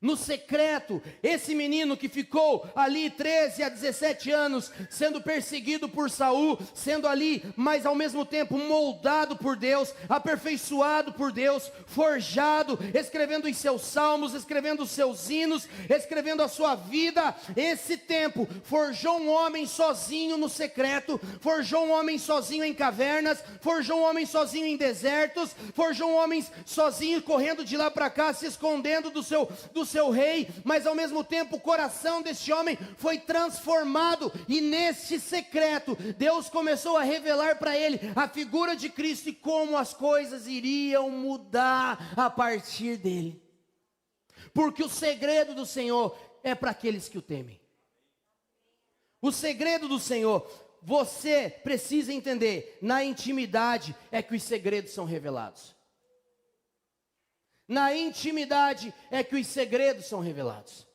No secreto, esse menino que ficou ali 13 a 17 anos, sendo perseguido por Saul, sendo ali, mas ao mesmo tempo moldado por Deus, aperfeiçoado por Deus, forjado, escrevendo os seus salmos, escrevendo os seus hinos, escrevendo a sua vida. Esse tempo forjou um homem sozinho no secreto, forjou um homem sozinho em cavernas, forjou um homem sozinho em desertos, forjou um homem sozinho correndo de lá para cá, se escondendo do seu rei, mas ao mesmo tempo o coração desse homem foi transformado, e neste secreto Deus começou a revelar para ele a figura de Cristo e como as coisas iriam mudar a partir dele, porque o segredo do Senhor é para aqueles que o temem. O segredo do Senhor, você precisa entender, na intimidade é que os segredos são revelados. Na intimidade é que os segredos são revelados.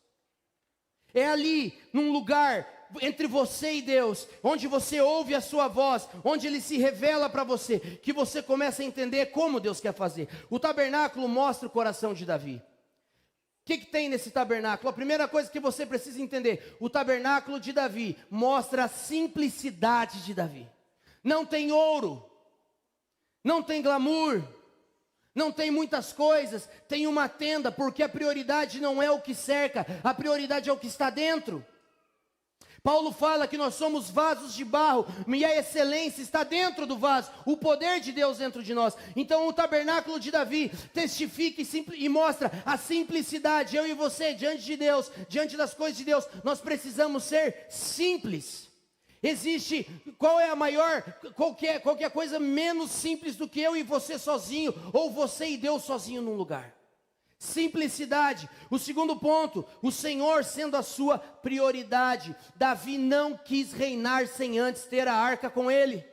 É ali, num lugar entre você e Deus, onde você ouve a sua voz, onde Ele se revela para você, que você começa a entender como Deus quer fazer. O tabernáculo mostra o coração de Davi. O que tem nesse tabernáculo? A primeira coisa que você precisa entender: o tabernáculo de Davi mostra a simplicidade de Davi. Não tem ouro, não tem glamour, não tem muitas coisas, tem uma tenda, porque a prioridade não é o que cerca, a prioridade é o que está dentro. Paulo fala que nós somos vasos de barro, e a excelência está dentro do vaso, o poder de Deus dentro de nós. Então o tabernáculo de Davi testifica e mostra a simplicidade. Eu e você, diante de Deus, diante das coisas de Deus, nós precisamos ser simples. Existe, qualquer coisa menos simples do que eu e você sozinho, ou você e Deus sozinho num lugar. Simplicidade. O segundo ponto, o Senhor sendo a sua prioridade. Davi não quis reinar sem antes ter a arca com ele.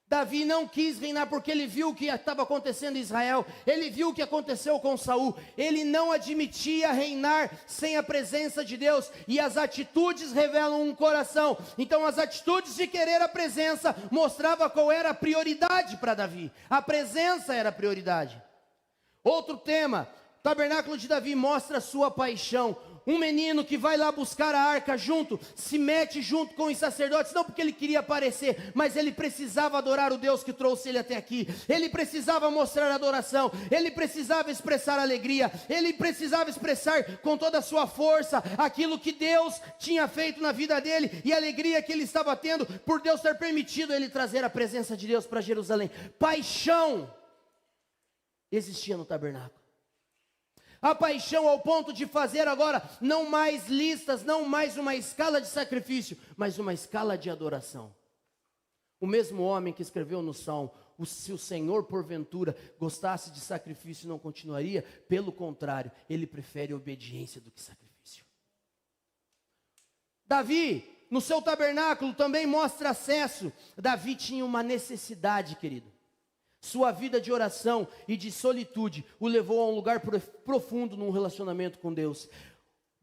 Davi não quis reinar porque ele viu o que estava acontecendo em Israel, ele viu o que aconteceu com Saul, ele não admitia reinar sem a presença de Deus, e as atitudes revelam um coração. Então as atitudes de querer a presença mostrava qual era a prioridade para Davi, a presença era a prioridade. Outro tema, o tabernáculo de Davi mostra a sua paixão. Um menino que vai lá buscar a arca junto, se mete junto com os sacerdotes, não porque ele queria aparecer, mas ele precisava adorar o Deus que trouxe ele até aqui. Ele precisava mostrar adoração, ele precisava expressar alegria, ele precisava expressar com toda a sua força aquilo que Deus tinha feito na vida dele, e a alegria que ele estava tendo por Deus ter permitido ele trazer a presença de Deus para Jerusalém. Paixão existia no tabernáculo. A paixão ao ponto de fazer agora não mais listas, não mais uma escala de sacrifício, mas uma escala de adoração. O mesmo homem que escreveu no Salmo: se o Senhor porventura gostasse de sacrifício, não continuaria, pelo contrário, ele prefere obediência do que sacrifício. Davi, no seu tabernáculo, também mostra acesso. Davi tinha uma necessidade, querido. Sua vida de oração e de solitude o levou a um lugar profundo num relacionamento com Deus.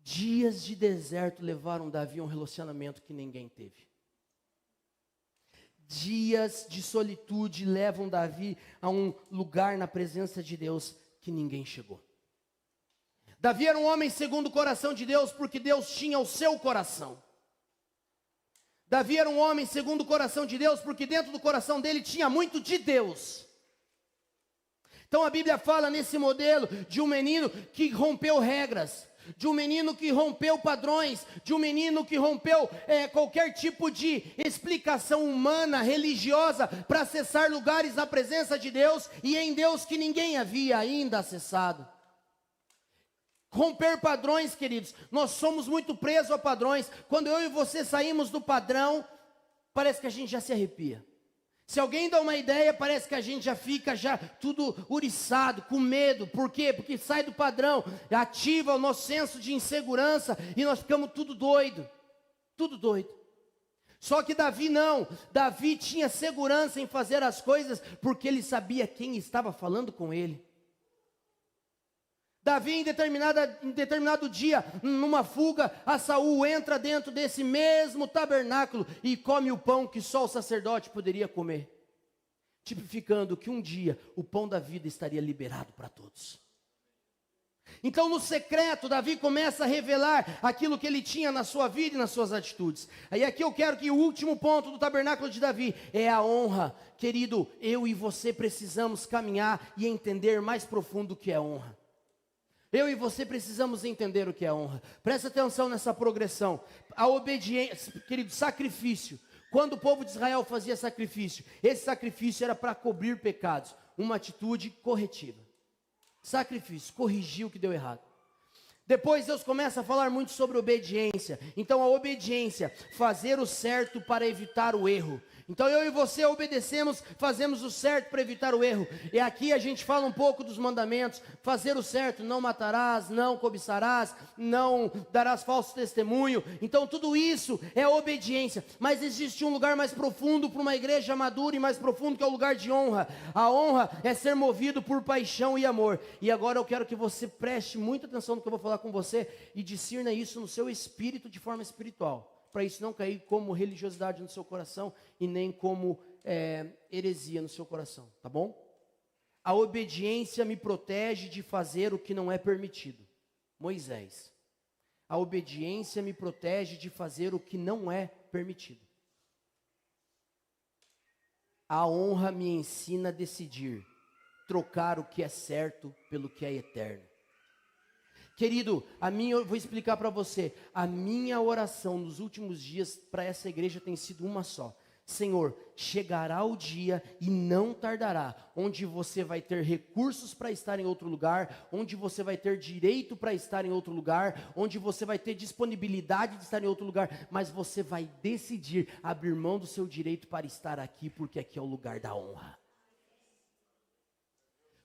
Dias de deserto levaram Davi a um relacionamento que ninguém teve. Dias de solitude levam Davi a um lugar na presença de Deus que ninguém chegou. Davi era um homem segundo o coração de Deus, porque Deus tinha o seu coração. Davi era um homem segundo o coração de Deus, porque dentro do coração dele tinha muito de Deus. Então a Bíblia fala nesse modelo de um menino que rompeu regras, de um menino que rompeu padrões, de um menino que rompeu qualquer tipo de explicação humana, religiosa, para acessar lugares na presença de Deus e em Deus que ninguém havia ainda acessado. Romper padrões, queridos, nós somos muito presos a padrões. Quando eu e você saímos do padrão, parece que a gente já se arrepia. Se alguém dá uma ideia, parece que a gente já fica tudo uriçado, com medo. Por quê? Porque sai do padrão, ativa o nosso senso de insegurança e nós ficamos tudo doido. Tudo doido. Só que Davi não. Davi tinha segurança em fazer as coisas porque ele sabia quem estava falando com ele. Davi, em determinado dia, numa fuga, a Saul entra dentro desse mesmo tabernáculo e come o pão que só o sacerdote poderia comer, tipificando que um dia o pão da vida estaria liberado para todos. Então, no secreto, Davi começa a revelar aquilo que ele tinha na sua vida e nas suas atitudes. Aí aqui eu quero que o último ponto do tabernáculo de Davi é a honra. Querido, eu e você precisamos caminhar e entender mais profundo o que é honra. Eu e você precisamos entender o que é honra. Presta atenção nessa progressão. A obediência, querido, sacrifício. Quando o povo de Israel fazia sacrifício, esse sacrifício era para cobrir pecados. Uma atitude corretiva. Sacrifício, corrigir o que deu errado. Depois Deus começa a falar muito sobre obediência. Então a obediência, fazer o certo para evitar o erro. Então eu e você obedecemos, fazemos o certo para evitar o erro. E aqui a gente fala um pouco dos mandamentos. Fazer o certo, não matarás, não cobiçarás, não darás falso testemunho. Então tudo isso é obediência. Mas existe um lugar mais profundo para uma igreja madura e mais profundo, que é o lugar de honra. A honra é ser movido por paixão e amor. E agora eu quero que você preste muita atenção no que eu vou falar com você e discirna isso no seu espírito de forma espiritual. Para isso não cair como religiosidade no seu coração e nem como heresia no seu coração, tá bom? A obediência me protege de fazer o que não é permitido. Moisés. A obediência me protege de fazer o que não é permitido. A honra me ensina a decidir, trocar o que é certo pelo que é eterno. Querido, eu vou explicar para você, a minha oração nos últimos dias para essa igreja tem sido uma só. Senhor, chegará o dia e não tardará, onde você vai ter recursos para estar em outro lugar, onde você vai ter direito para estar em outro lugar, onde você vai ter disponibilidade de estar em outro lugar, mas você vai decidir abrir mão do seu direito para estar aqui, porque aqui é o lugar da honra.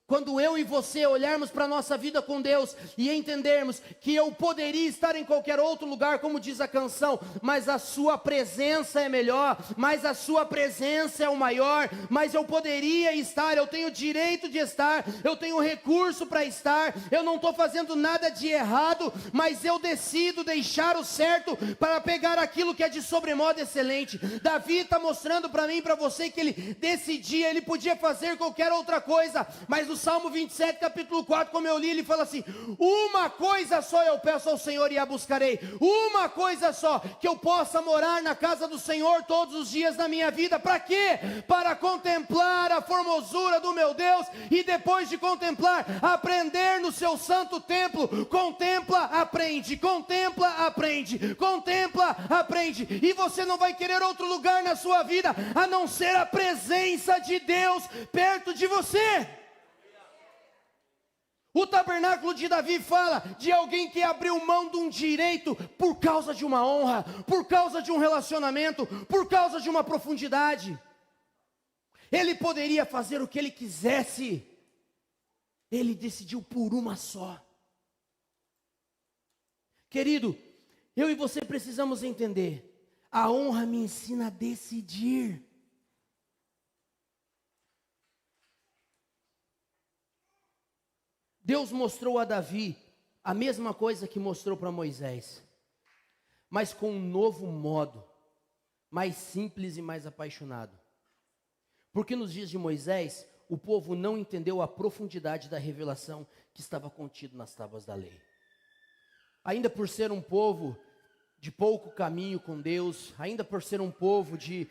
Quando eu e você olharmos para a nossa vida com Deus e entendermos que eu poderia estar em qualquer outro lugar, como diz a canção, mas a sua presença é melhor, mas a sua presença é o maior, mas eu poderia estar, eu tenho direito de estar, eu tenho recurso para estar, eu não estou fazendo nada de errado, mas eu decido deixar o certo para pegar aquilo que é de sobremodo excelente. Davi está mostrando para mim e para você que ele decidia, ele podia fazer qualquer outra coisa, mas no Salmo 27, capítulo 4, como eu li, ele fala assim: uma coisa só eu peço ao Senhor e a buscarei, uma coisa só, que eu possa morar na casa do Senhor todos os dias da minha vida. Para quê? Para contemplar a formosura do meu Deus, e depois de contemplar, aprender no seu santo templo. Contempla, aprende, contempla, aprende, contempla, aprende, e você não vai querer outro lugar na sua vida, a não ser a presença de Deus perto de você. O tabernáculo de Davi fala de alguém que abriu mão de um direito por causa de uma honra, por causa de um relacionamento, por causa de uma profundidade. Ele poderia fazer o que ele quisesse, ele decidiu por uma só. Querido, eu e você precisamos entender, a honra me ensina a decidir. Deus mostrou a Davi a mesma coisa que mostrou para Moisés, mas com um novo modo, mais simples e mais apaixonado. Porque nos dias de Moisés, o povo não entendeu a profundidade da revelação que estava contido nas tábuas da lei. Ainda por ser um povo de pouco caminho com Deus, ainda por ser um povo de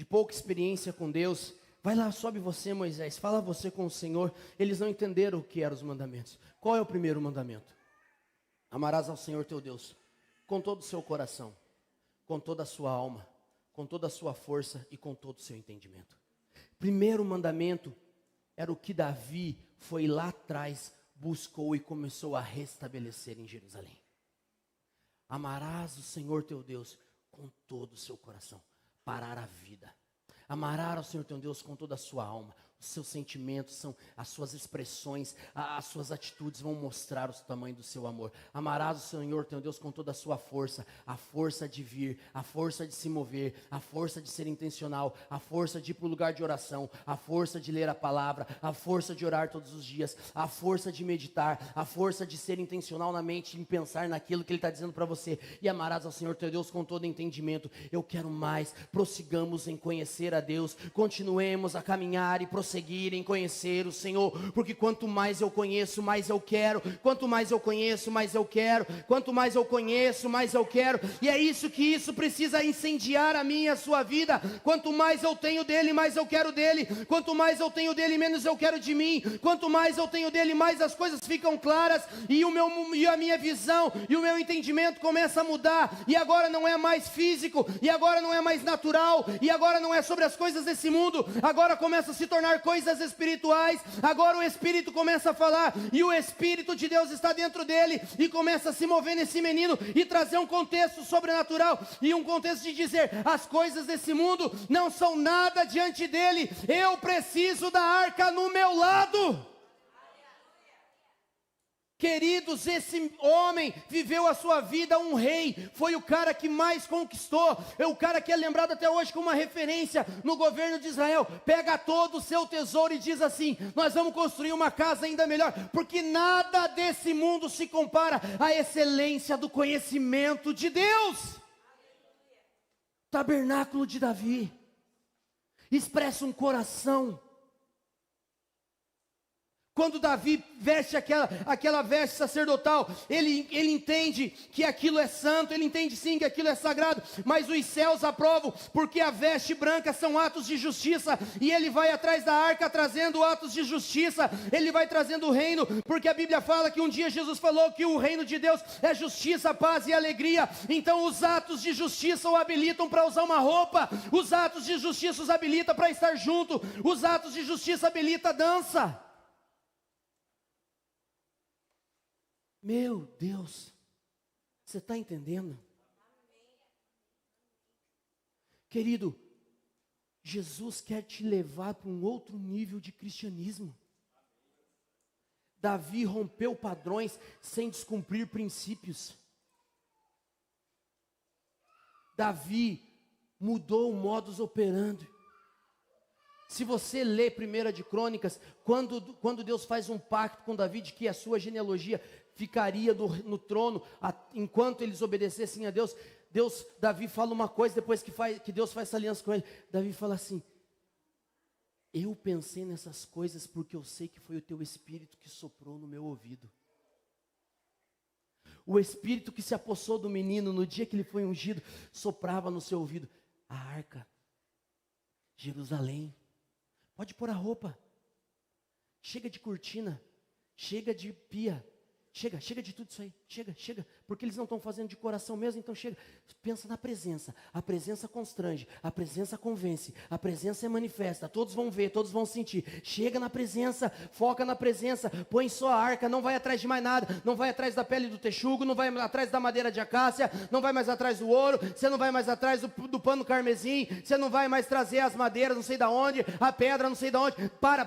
pouca experiência com Deus, Vai lá, sobe você, Moisés, fala você com o Senhor. Eles não entenderam o que eram os mandamentos. Qual é o primeiro mandamento? Amarás ao Senhor teu Deus com todo o seu coração, com toda a sua alma, com toda a sua força e com todo o seu entendimento. Primeiro mandamento era o que Davi foi lá atrás, buscou e começou a restabelecer em Jerusalém. Amarás o Senhor teu Deus com todo o seu coração, parar a vida. Amarás ao Senhor teu Deus com toda a sua alma. Os seus sentimentos são as suas expressões, as suas atitudes vão mostrar o tamanho do seu amor. Amarás o Senhor teu Deus com toda a sua força, a força de vir, a força de se mover, a força de ser intencional, a força de ir para o lugar de oração, a força de ler a palavra, a força de orar todos os dias, a força de meditar, a força de ser intencional na mente, em pensar naquilo que Ele está dizendo para você. E amarás ao Senhor teu Deus com todo entendimento. Eu quero mais, prossigamos em conhecer a Deus, continuemos a caminhar e prosseguir em conhecer o Senhor, porque quanto mais eu conheço, mais eu quero, quanto mais eu conheço, mais eu quero, quanto mais eu conheço, mais eu quero, e é isso que isso precisa incendiar a minha e a sua vida. Quanto mais eu tenho dele, mais eu quero dele, quanto mais eu tenho dele, menos eu quero de mim, quanto mais eu tenho dele, mais as coisas ficam claras, e a minha visão, e o meu entendimento começa a mudar, e agora não é mais físico, e agora não é mais natural, e agora não é sobre as coisas desse mundo, agora começa a se tornar coisas espirituais. Agora o Espírito começa a falar, e o Espírito de Deus está dentro dele, e começa a se mover nesse menino, e trazer um contexto sobrenatural, e um contexto de dizer, as coisas desse mundo não são nada diante dele, eu preciso da arca no meu lado. Queridos, esse homem viveu a sua vida um rei, foi o cara que mais conquistou, é o cara que é lembrado até hoje como uma referência no governo de Israel. Pega todo o seu tesouro e diz assim, nós vamos construir uma casa ainda melhor, porque nada desse mundo se compara à excelência do conhecimento de Deus. Tabernáculo de Davi, expressa um coração. Quando Davi veste aquela veste sacerdotal, ele entende que aquilo é santo, ele entende sim que aquilo é sagrado, mas os céus aprovam, porque a veste branca são atos de justiça, e ele vai atrás da arca trazendo atos de justiça, ele vai trazendo o reino, porque a Bíblia fala que um dia Jesus falou que o reino de Deus é justiça, paz e alegria. Então os atos de justiça o habilitam para usar uma roupa, os atos de justiça os habilitam para estar junto, os atos de justiça habilitam a dança. Meu Deus, você está entendendo? Querido, Jesus quer te levar para um outro nível de cristianismo. Davi rompeu padrões sem descumprir princípios. Davi mudou o modus operandi. Se você lê 1 de Crônicas, quando Deus faz um pacto com Davi de que a sua genealogia ficaria no trono enquanto eles obedecessem a Deus, Davi fala uma coisa depois que Deus faz essa aliança com ele. Davi fala assim, eu pensei nessas coisas porque eu sei que foi o teu Espírito que soprou no meu ouvido. O Espírito que se apossou do menino no dia que ele foi ungido, soprava no seu ouvido, a arca, Jerusalém, pode pôr a roupa, chega de cortina, chega de pia, chega de tudo isso aí, chega, porque eles não estão fazendo de coração mesmo, então chega, pensa na presença, a presença constrange, a presença convence, a presença é manifesta, todos vão ver, todos vão sentir, chega na presença, foca na presença, põe só a arca, não vai atrás de mais nada, não vai atrás da pele do texugo, não vai atrás da madeira de acácia, não vai mais atrás do ouro, você não vai mais atrás do pano carmesim, você não vai mais trazer as madeiras não sei da onde, a pedra não sei da onde, para,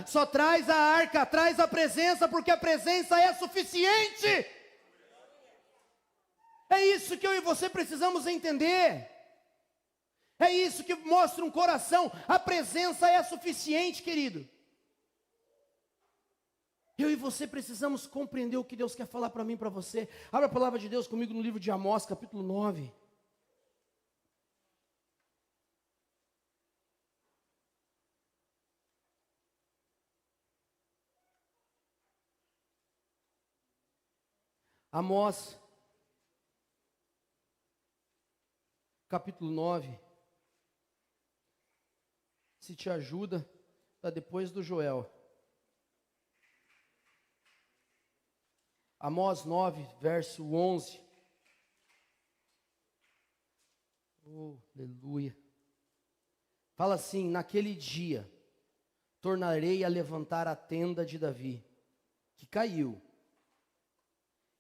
só traz a arca, traz a presença, porque a presença é suficiente. É isso que eu e você precisamos entender. É isso que mostra um coração. A presença é suficiente, querido. Eu e você precisamos compreender o que Deus quer falar para mim e para você. Abra a palavra de Deus comigo no livro de Amós, capítulo 9. Amós, capítulo 9, se te ajuda, está depois do Joel. Amós 9, verso 11. Oh, aleluia. Fala assim: naquele dia, tornarei a levantar a tenda de Davi, que caiu,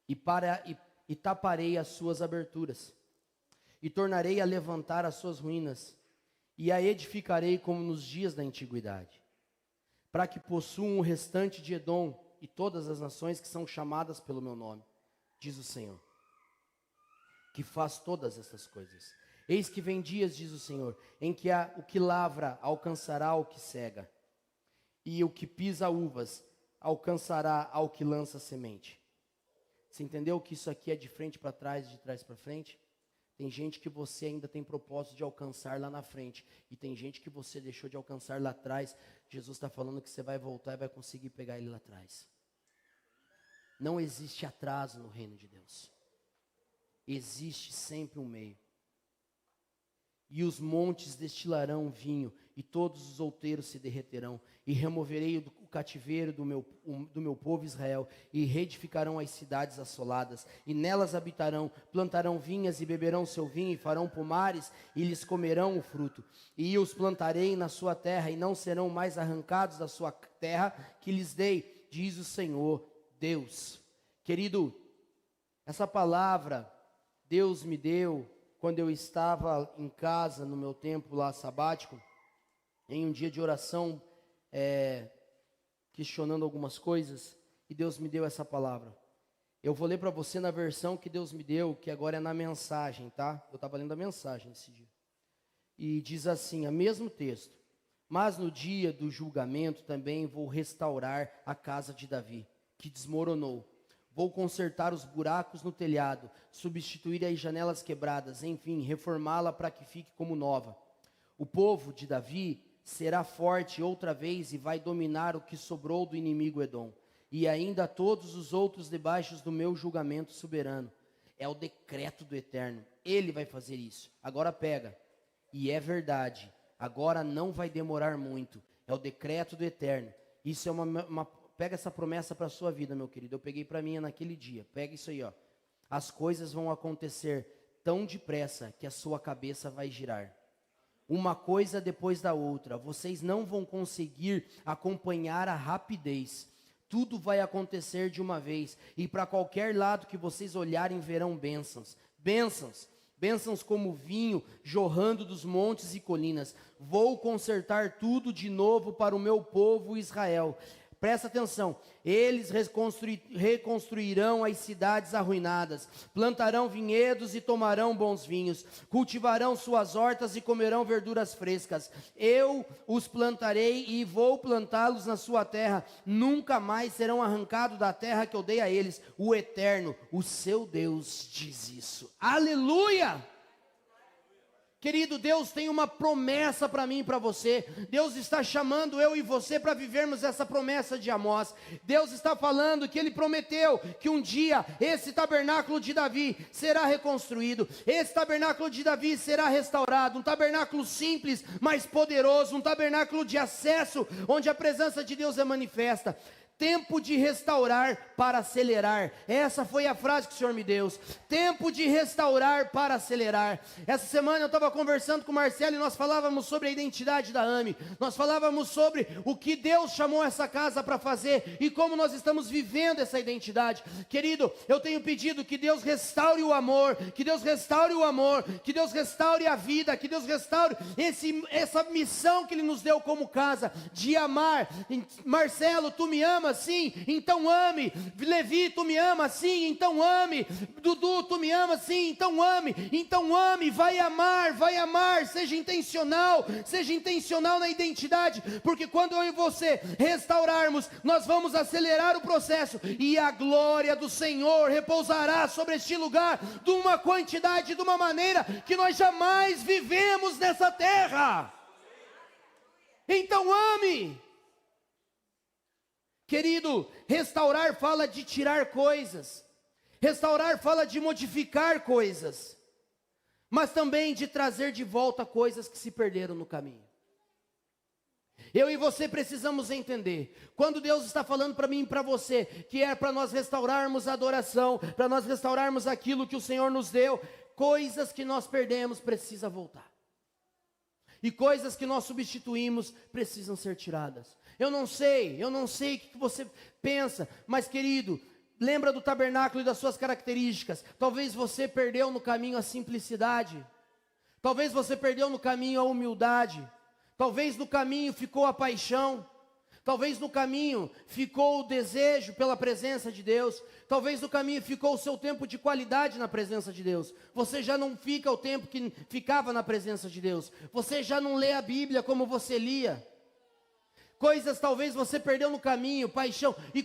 e taparei as suas aberturas, e tornarei a levantar as suas ruínas, e a edificarei como nos dias da antiguidade, para que possuam o restante de Edom e todas as nações que são chamadas pelo meu nome, diz o Senhor, que faz todas essas coisas. Eis que vem dias, diz o Senhor, em que o que lavra alcançará o que cega, e o que pisa uvas alcançará ao que lança semente. Você entendeu que isso aqui é de frente para trás, de trás para frente? Tem gente que você ainda tem propósito de alcançar lá na frente, e tem gente que você deixou de alcançar lá atrás. Jesus está falando que você vai voltar e vai conseguir pegar ele lá atrás. Não existe atraso no reino de Deus. Existe sempre um meio. E os montes destilarão vinho, e todos os outeiros se derreterão, e removerei o cativeiro do meu povo Israel, e reedificarão as cidades assoladas, e nelas habitarão, plantarão vinhas e beberão seu vinho, e farão pomares, e lhes comerão o fruto. E os plantarei na sua terra, e não serão mais arrancados da sua terra que lhes dei, diz o Senhor Deus. Querido, essa palavra Deus me deu quando eu estava em casa, no meu tempo lá sabático, em um dia de oração, questionando algumas coisas, e Deus me deu essa palavra. Eu vou ler para você na versão que Deus me deu, que agora é na mensagem, tá? Eu estava lendo a mensagem esse dia. E diz assim, o mesmo texto: mas no dia do julgamento também vou restaurar a casa de Davi, que desmoronou. Vou consertar os buracos no telhado, substituir as janelas quebradas, enfim, reformá-la para que fique como nova. O povo de Davi será forte outra vez e vai dominar o que sobrou do inimigo Edom, e ainda todos os outros debaixo do meu julgamento soberano. É o decreto do Eterno, Ele vai fazer isso. Agora pega, e é verdade, agora não vai demorar muito, é o decreto do Eterno. Isso é pega essa promessa para a sua vida, meu querido. Eu peguei para mim naquele dia. Pega isso aí, ó. As coisas vão acontecer tão depressa que a sua cabeça vai girar. Uma coisa depois da outra. Vocês não vão conseguir acompanhar a rapidez. Tudo vai acontecer de uma vez. E para qualquer lado que vocês olharem, verão bênçãos. Bênçãos. Bênçãos como vinho jorrando dos montes e colinas. Vou consertar tudo de novo para o meu povo Israel. Presta atenção, eles reconstruirão as cidades arruinadas, plantarão vinhedos e tomarão bons vinhos, cultivarão suas hortas e comerão verduras frescas. Eu os plantarei e vou plantá-los na sua terra, nunca mais serão arrancados da terra que eu dei a eles. O Eterno, o seu Deus, diz isso. Aleluia! Querido, Deus tem uma promessa para mim e para você. Deus está chamando eu e você para vivermos essa promessa de Amós. Deus está falando que Ele prometeu que um dia esse tabernáculo de Davi será reconstruído. Esse tabernáculo de Davi será restaurado. Um tabernáculo simples, mas poderoso. Um tabernáculo de acesso, onde a presença de Deus é manifesta. Tempo de restaurar para acelerar. Essa foi a frase que o Senhor me deu. Tempo de restaurar para acelerar. Essa semana eu estava conversando com o Marcelo e nós falávamos sobre a identidade da AME. Nós falávamos sobre o que Deus chamou essa casa para fazer e como nós estamos vivendo essa identidade. Querido, eu tenho pedido que Deus restaure o amor, que Deus restaure o amor, que Deus restaure a vida, que Deus restaure essa missão que Ele nos deu como casa, de amar. Marcelo, tu me amas? Sim, então ame. Levi, tu me ama? Sim, então ame. Dudu, tu me ama? Sim, então ame. Então ame, vai amar, seja intencional na identidade, porque quando eu e você restaurarmos, nós vamos acelerar o processo, e a glória do Senhor repousará sobre este lugar, de uma quantidade, de uma maneira, que nós jamais vivemos nessa terra. Então ame. Querido, restaurar fala de tirar coisas, restaurar fala de modificar coisas, mas também de trazer de volta coisas que se perderam no caminho. Eu e você precisamos entender, quando Deus está falando para mim e para você, que é para nós restaurarmos a adoração, para nós restaurarmos aquilo que o Senhor nos deu, coisas que nós perdemos precisam voltar. E coisas que nós substituímos precisam ser tiradas. Eu não sei o que você pensa, mas querido, lembra do tabernáculo e das suas características. Talvez você perdeu no caminho a simplicidade, talvez você perdeu no caminho a humildade, talvez no caminho ficou a paixão, talvez no caminho ficou o desejo pela presença de Deus, talvez no caminho ficou o seu tempo de qualidade na presença de Deus. Você já não fica o tempo que ficava na presença de Deus, você já não lê a Bíblia como você lia. Coisas talvez você perdeu no caminho, paixão, e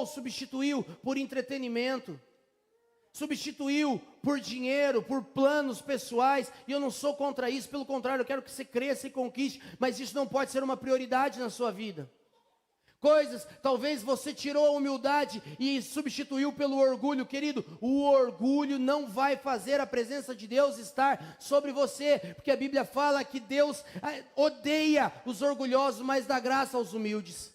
substituiu por entretenimento, substituiu por dinheiro, por planos pessoais, e eu não sou contra isso, pelo contrário, eu quero que você cresça e conquiste, mas isso não pode ser uma prioridade na sua vida. Coisas, talvez você tirou a humildade e substituiu pelo orgulho. Querido, o orgulho não vai fazer a presença de Deus estar sobre você, porque a Bíblia fala que Deus odeia os orgulhosos, mas dá graça aos humildes.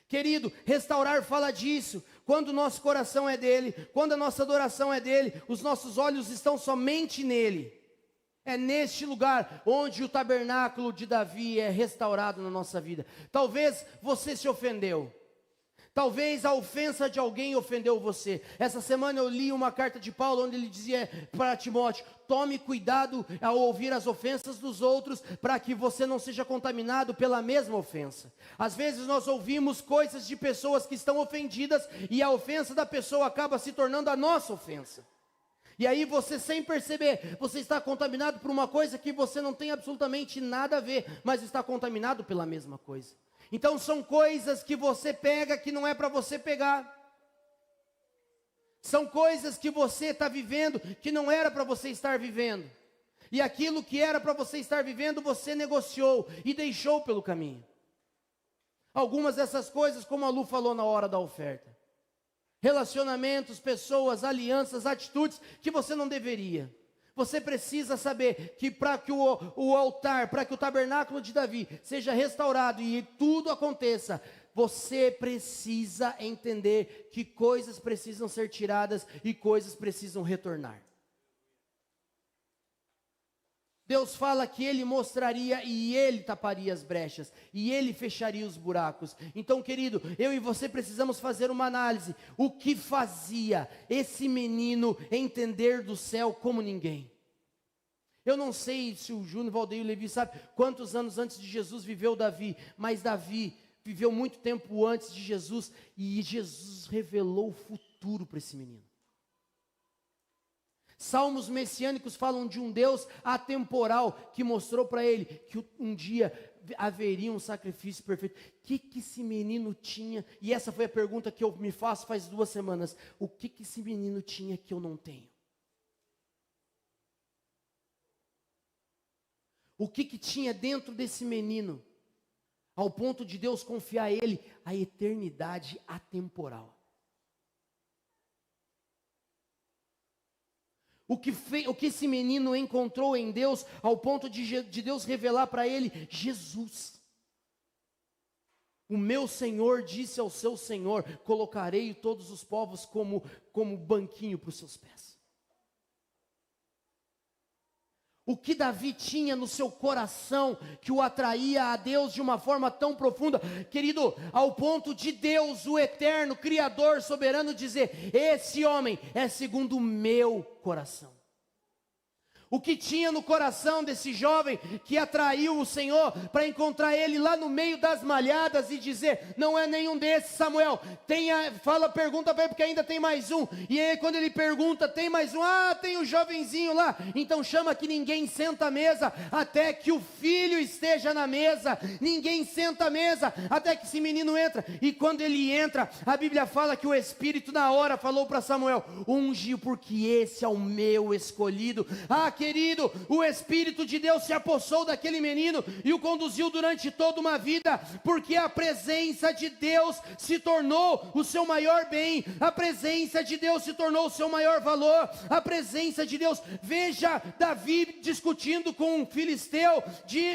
Querido, restaurar fala disso. Quando o nosso coração é dele, quando a nossa adoração é dele, os nossos olhos estão somente nele. É neste lugar onde o tabernáculo de Davi é restaurado na nossa vida. Talvez você se ofendeu, talvez a ofensa de alguém ofendeu você. Essa semana eu li uma carta de Paulo, onde ele dizia para Timóteo: tome cuidado ao ouvir as ofensas dos outros, para que você não seja contaminado pela mesma ofensa. Às vezes nós ouvimos coisas de pessoas que estão ofendidas, e a ofensa da pessoa acaba se tornando a nossa ofensa. E aí você, sem perceber, você está contaminado por uma coisa que você não tem absolutamente nada a ver, mas está contaminado pela mesma coisa. Então são coisas que você pega que não é para você pegar. São coisas que você está vivendo que não era para você estar vivendo. E aquilo que era para você estar vivendo, você negociou e deixou pelo caminho. Algumas dessas coisas, como a Lu falou na hora da oferta. Relacionamentos, pessoas, alianças, atitudes que você não deveria. Você precisa saber que para que o altar, para que o tabernáculo de Davi seja restaurado e tudo aconteça, você precisa entender que coisas precisam ser tiradas e coisas precisam retornar. Deus fala que Ele mostraria e Ele taparia as brechas, e Ele fecharia os buracos. Então, querido, eu e você precisamos fazer uma análise. O que fazia esse menino entender do céu como ninguém? Eu não sei se o Júnior, Valdeir e o Levi sabe quantos anos antes de Jesus viveu Davi, mas Davi viveu muito tempo antes de Jesus, e Jesus revelou o futuro para esse menino. Salmos messiânicos falam de um Deus atemporal que mostrou para ele que um dia haveria um sacrifício perfeito. O que esse menino tinha? E essa foi a pergunta que eu me faço faz 2 semanas. O que esse menino tinha que eu não tenho? O que tinha dentro desse menino, ao ponto de Deus confiar a ele a eternidade atemporal? O que esse menino encontrou em Deus, ao ponto de Deus revelar para ele Jesus. O meu Senhor disse ao seu Senhor: colocarei todos os povos como banquinho para os seus pés. O que Davi tinha no seu coração que o atraía a Deus de uma forma tão profunda, querido, ao ponto de Deus, o eterno, Criador, soberano, dizer: esse homem é segundo o meu coração. O que tinha no coração desse jovem que atraiu o Senhor para encontrar ele lá no meio das malhadas e dizer: não é nenhum desses, Samuel, pergunta para ele, porque ainda tem mais um. E aí quando ele pergunta, tem mais um? Tem o jovenzinho lá. Então chama que ninguém senta à mesa até que o filho esteja na mesa. Ninguém senta à mesa até que esse menino entra. E quando ele entra, a Bíblia fala que o Espírito na hora falou para Samuel: unge, porque esse é o meu escolhido. querido, o Espírito de Deus se apossou daquele menino e o conduziu durante toda uma vida, porque a presença de Deus se tornou o seu maior bem, a presença de Deus se tornou o seu maior valor, a presença de Deus. Veja Davi discutindo com um filisteu,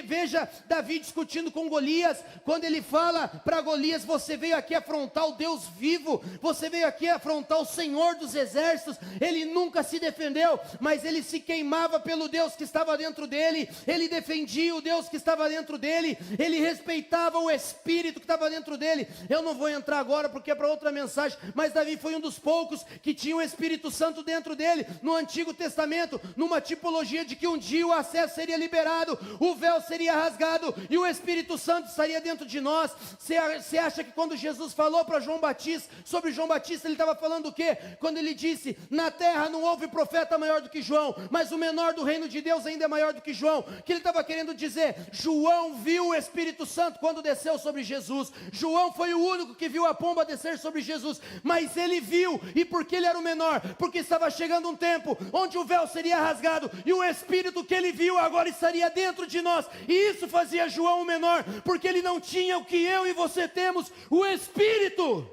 veja Davi discutindo com Golias, quando ele fala para Golias: você veio aqui afrontar o Deus vivo, você veio aqui afrontar o Senhor dos exércitos. Ele nunca se defendeu, mas ele se queimava pelo Deus que estava dentro dele, ele defendia o Deus que estava dentro dele, ele respeitava o Espírito que estava dentro dele. Eu não vou entrar agora porque é para outra mensagem, mas Davi foi um dos poucos que tinha o Espírito Santo dentro dele, no Antigo Testamento, numa tipologia de que um dia o acesso seria liberado, o véu seria rasgado e o Espírito Santo estaria dentro de nós. Você acha que quando Jesus falou para João Batista, sobre João Batista, ele estava falando o quê? Quando ele disse: na terra não houve profeta maior do que João, mas o menor do reino de Deus ainda é maior do que João. O que ele estava querendo dizer? João viu o Espírito Santo quando desceu sobre Jesus. João foi o único que viu a pomba descer sobre Jesus, mas ele viu, e porque ele era o menor? Porque estava chegando um tempo onde o véu seria rasgado, e o Espírito que ele viu agora estaria dentro de nós, e isso fazia João o menor, porque ele não tinha o que eu e você temos: o Espírito.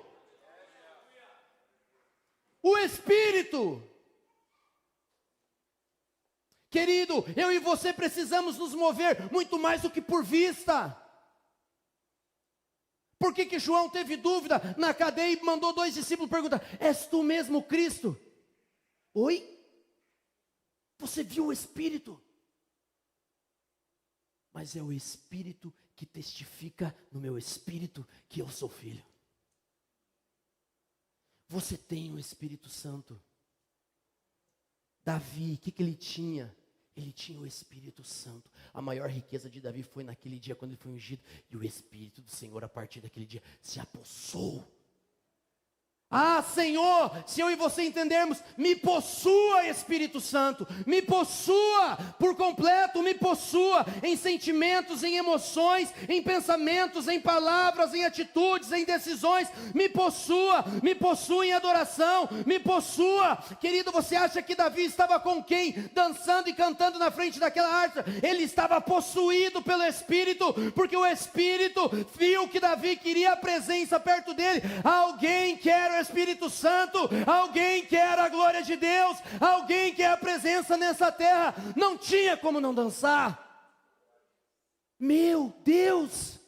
O Espírito. Querido, eu e você precisamos nos mover muito mais do que por vista. Por que João teve dúvida na cadeia e mandou 2 discípulos perguntar: és tu mesmo o Cristo? Oi? Você viu o Espírito? Mas é o Espírito que testifica no meu espírito que eu sou filho. Você tem o Espírito Santo. Davi, o que ele tinha? Ele tinha o Espírito Santo. A maior riqueza de Davi foi naquele dia quando ele foi ungido, e o Espírito do Senhor a partir daquele dia se apossou. Ah, Senhor, se eu e você entendermos, me possua, Espírito Santo, me possua por completo, me possua em sentimentos, em emoções, em pensamentos, em palavras, em atitudes, em decisões, me possua em adoração, me possua. Querido, você acha que Davi estava com quem? Dançando e cantando na frente daquela harpa? Ele estava possuído pelo Espírito, porque o Espírito viu que Davi queria a presença perto dele. Alguém quer o Espírito Santo, alguém quer a glória de Deus, alguém quer a presença nessa terra. Não tinha como não dançar. Meu Deus!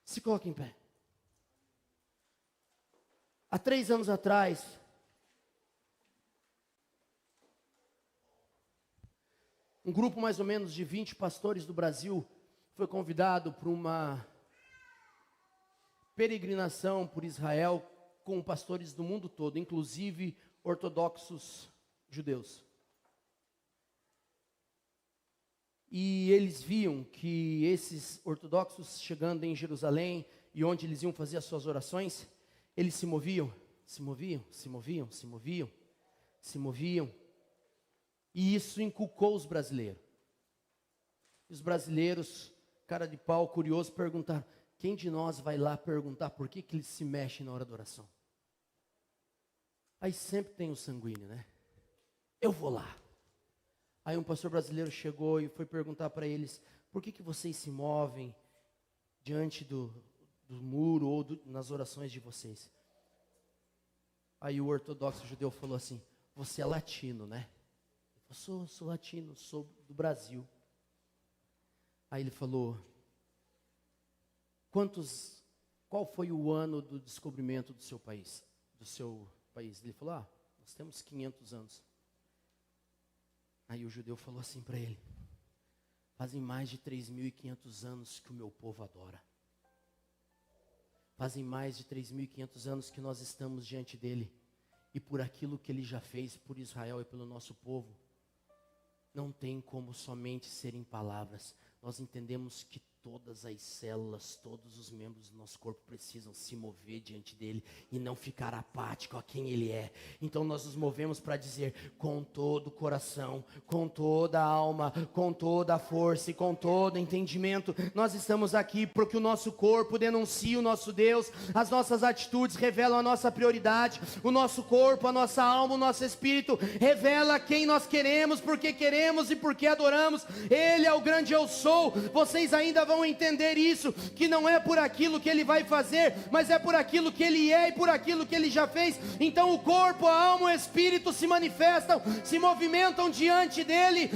Se coloque em pé. Há 3 anos atrás, um grupo mais ou menos de 20 pastores do Brasil foi convidado para uma peregrinação por Israel com pastores do mundo todo, inclusive ortodoxos judeus. E eles viam que esses ortodoxos chegando em Jerusalém e onde eles iam fazer as suas orações, eles se moviam. E isso inculcou os brasileiros. Os brasileiros, cara de pau, curioso, perguntaram: quem de nós vai lá perguntar por que eles se mexem na hora da oração? Aí sempre tem o sanguíneo, né? Eu vou lá. Aí um pastor brasileiro chegou e foi perguntar para eles: por que vocês se movem diante do muro ou nas orações de vocês? Aí o ortodoxo judeu falou assim: você é latino, né? Eu sou latino, sou do Brasil. Aí ele falou: qual foi o ano do descobrimento do seu país? Ele falou: nós temos 500 anos. Aí o judeu falou assim para ele: fazem mais de 3.500 anos que o meu povo adora. Fazem mais de 3.500 anos que nós estamos diante dele. E por aquilo que ele já fez por Israel e pelo nosso povo, não tem como somente ser em palavras. Nós entendemos que todas as células, todos os membros do nosso corpo precisam se mover diante dele e não ficar apático a quem ele é. Então nós nos movemos para dizer com todo o coração, com toda a alma, com toda a força e com todo entendimento, nós estamos aqui porque o nosso corpo denuncia o nosso Deus, as nossas atitudes revelam a nossa prioridade, o nosso corpo, a nossa alma, o nosso espírito revela quem nós queremos, porque queremos e porque adoramos. Ele é o grande eu sou. Vocês ainda vão entender isso, que não é por aquilo que ele vai fazer, mas é por aquilo que ele é e por aquilo que ele já fez. Então o corpo, a alma, o espírito se manifestam, se movimentam diante dele,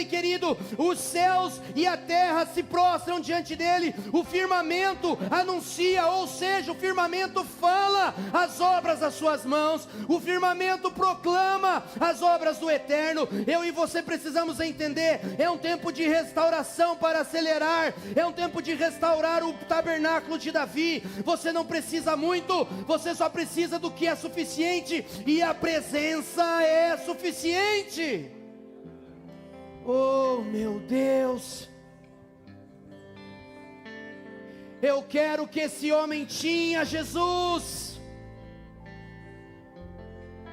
querido. Os céus e a terra se prostram diante dele, o firmamento anuncia, ou seja, o firmamento fala as obras das suas mãos, o firmamento proclama as obras do eterno. Eu e você precisamos entender, é um tempo de restauração para acelerar, é um tempo de restaurar o tabernáculo de Davi. Você não precisa muito, você só precisa do que é suficiente, e a presença é suficiente. Oh meu Deus, eu quero que esse homem tinha Jesus,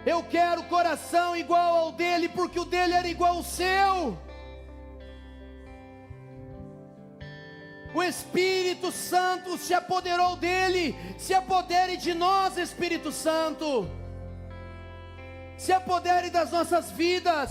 eu quero coração igual ao dele, porque o dele era igual ao seu. O Espírito Santo se apoderou dele. Se apodere de nós, Espírito Santo. Se apodere das nossas vidas.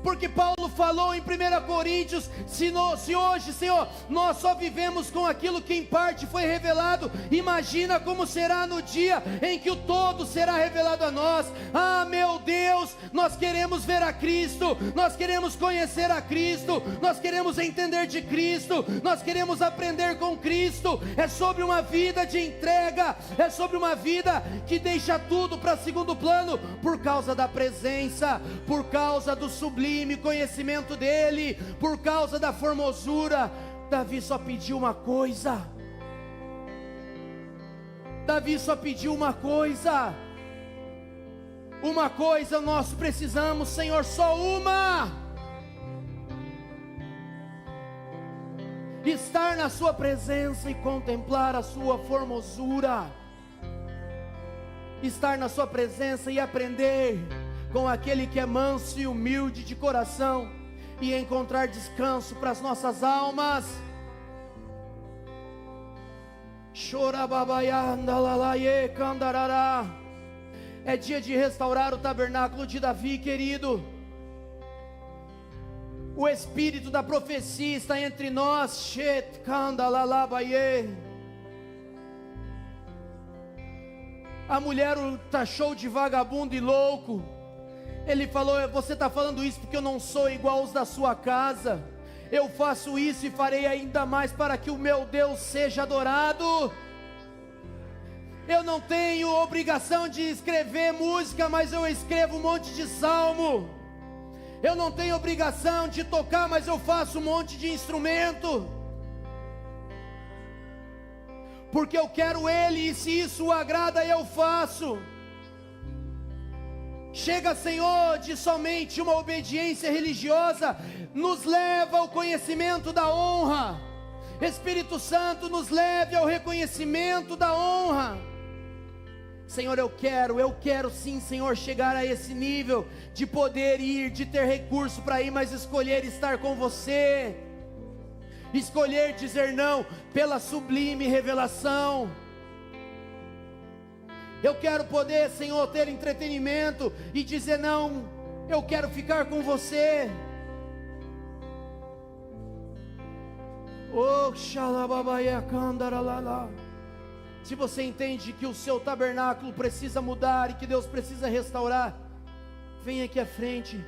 Porque Paulo falou em 1 Coríntios, se hoje, Senhor, nós só vivemos com aquilo que em parte foi revelado, imagina como será no dia em que o todo será revelado a nós. Ah, meu Deus, nós queremos ver a Cristo, nós queremos conhecer a Cristo, nós queremos entender de Cristo, nós queremos aprender com Cristo. É sobre uma vida de entrega, é sobre uma vida que deixa tudo para segundo plano, por causa da presença, por causa do sublime conhecimento dele, por causa da formosura. Davi só pediu uma coisa. Davi só pediu uma coisa. Uma coisa nós precisamos, Senhor, só uma: estar na sua presença e contemplar a sua formosura. Estar na sua presença e aprender com aquele que é manso e humilde de coração, e encontrar descanso para as nossas almas. É dia de restaurar o tabernáculo de Davi, querido. O espírito da profecia está entre nós. A mulher o taxou de vagabundo e louco. Ele falou: você está falando isso porque eu não sou igual aos da sua casa. Eu faço isso e farei ainda mais para que o meu Deus seja adorado. Eu não tenho obrigação de escrever música, mas eu escrevo um monte de salmo. Eu não tenho obrigação de tocar, mas eu faço um monte de instrumento. Porque eu quero Ele, e se isso o agrada, eu faço. Chega, Senhor, de somente uma obediência religiosa, nos leva ao conhecimento da honra. Espírito Santo, nos leve ao reconhecimento da honra. Senhor, eu quero sim, Senhor, chegar a esse nível de poder ir, de ter recurso para ir, mas escolher estar com você, escolher dizer não pela sublime revelação. Eu quero poder, Senhor, ter entretenimento e dizer não, eu quero ficar com você. Oh, xalababaia candaralala. Se você entende que o seu tabernáculo precisa mudar e que Deus precisa restaurar, vem aqui à frente.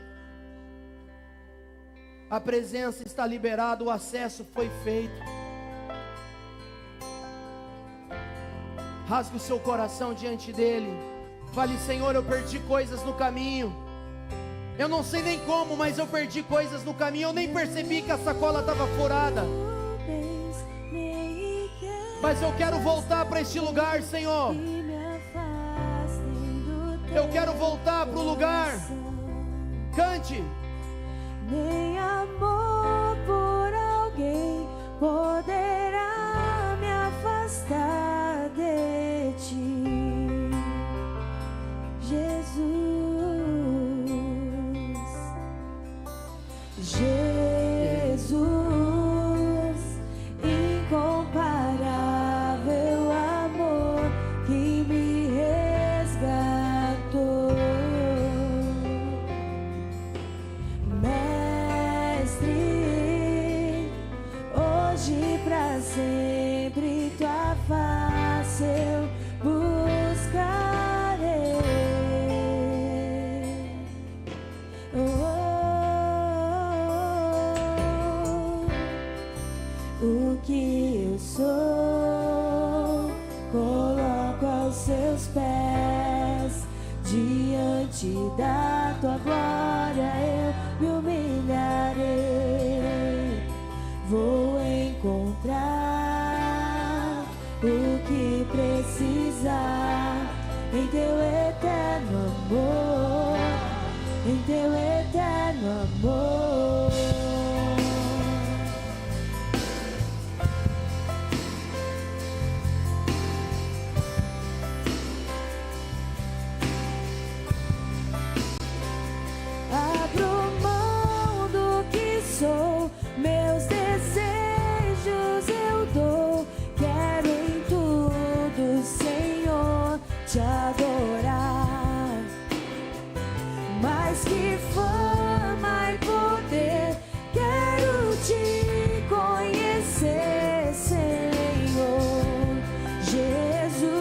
A presença está liberada, o acesso foi feito. Rasgue o seu coração diante dele. Fale: Senhor, eu perdi coisas no caminho. Eu não sei nem como, mas eu perdi coisas no caminho. Eu nem percebi que a sacola estava furada. Mas eu quero voltar para este lugar, Senhor. Eu quero voltar para o lugar. Cante. Nem amor por alguém seus pés. Diante da tua glória eu me humilharei. Vou encontrar o que precisar em teu eterno amor, em teu eterno amor. Abro mão do que sou, meus desejos eu dou. Quero em tudo, Senhor, te adorar. Mais que fama e poder, quero te conhecer, Senhor Jesus.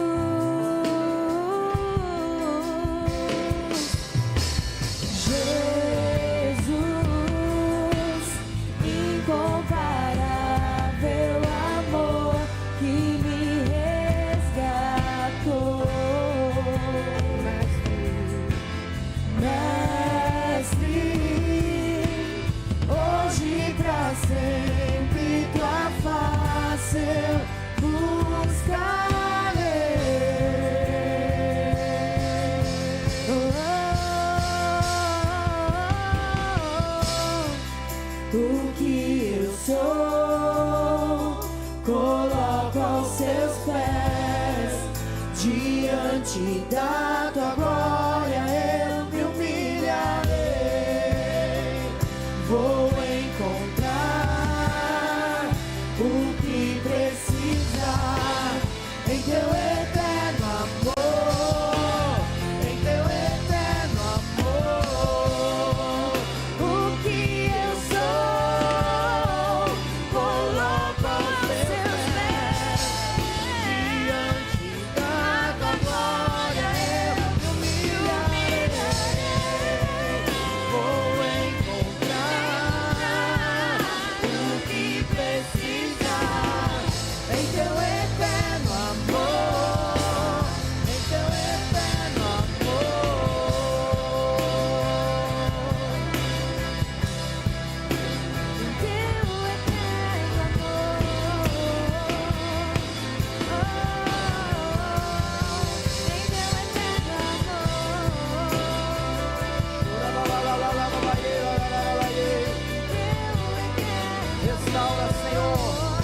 Jesus, incomparável amor que me resgatou. Mestre, hoje pra sempre tua face eu buscarei. O que eu sou, coloco aos seus pés. Diante da tua glória eu me humilharei. Vou encontrar o que precisar em teu eterno amor, em teu eterno amor. O que eu sou, coloco aos seus pés. Diante da tua glória eu me humilharei. Vou encontrar o que precisar em teu eterno amor, em teu eterno amor, em teu eterno Restaura, Senhor.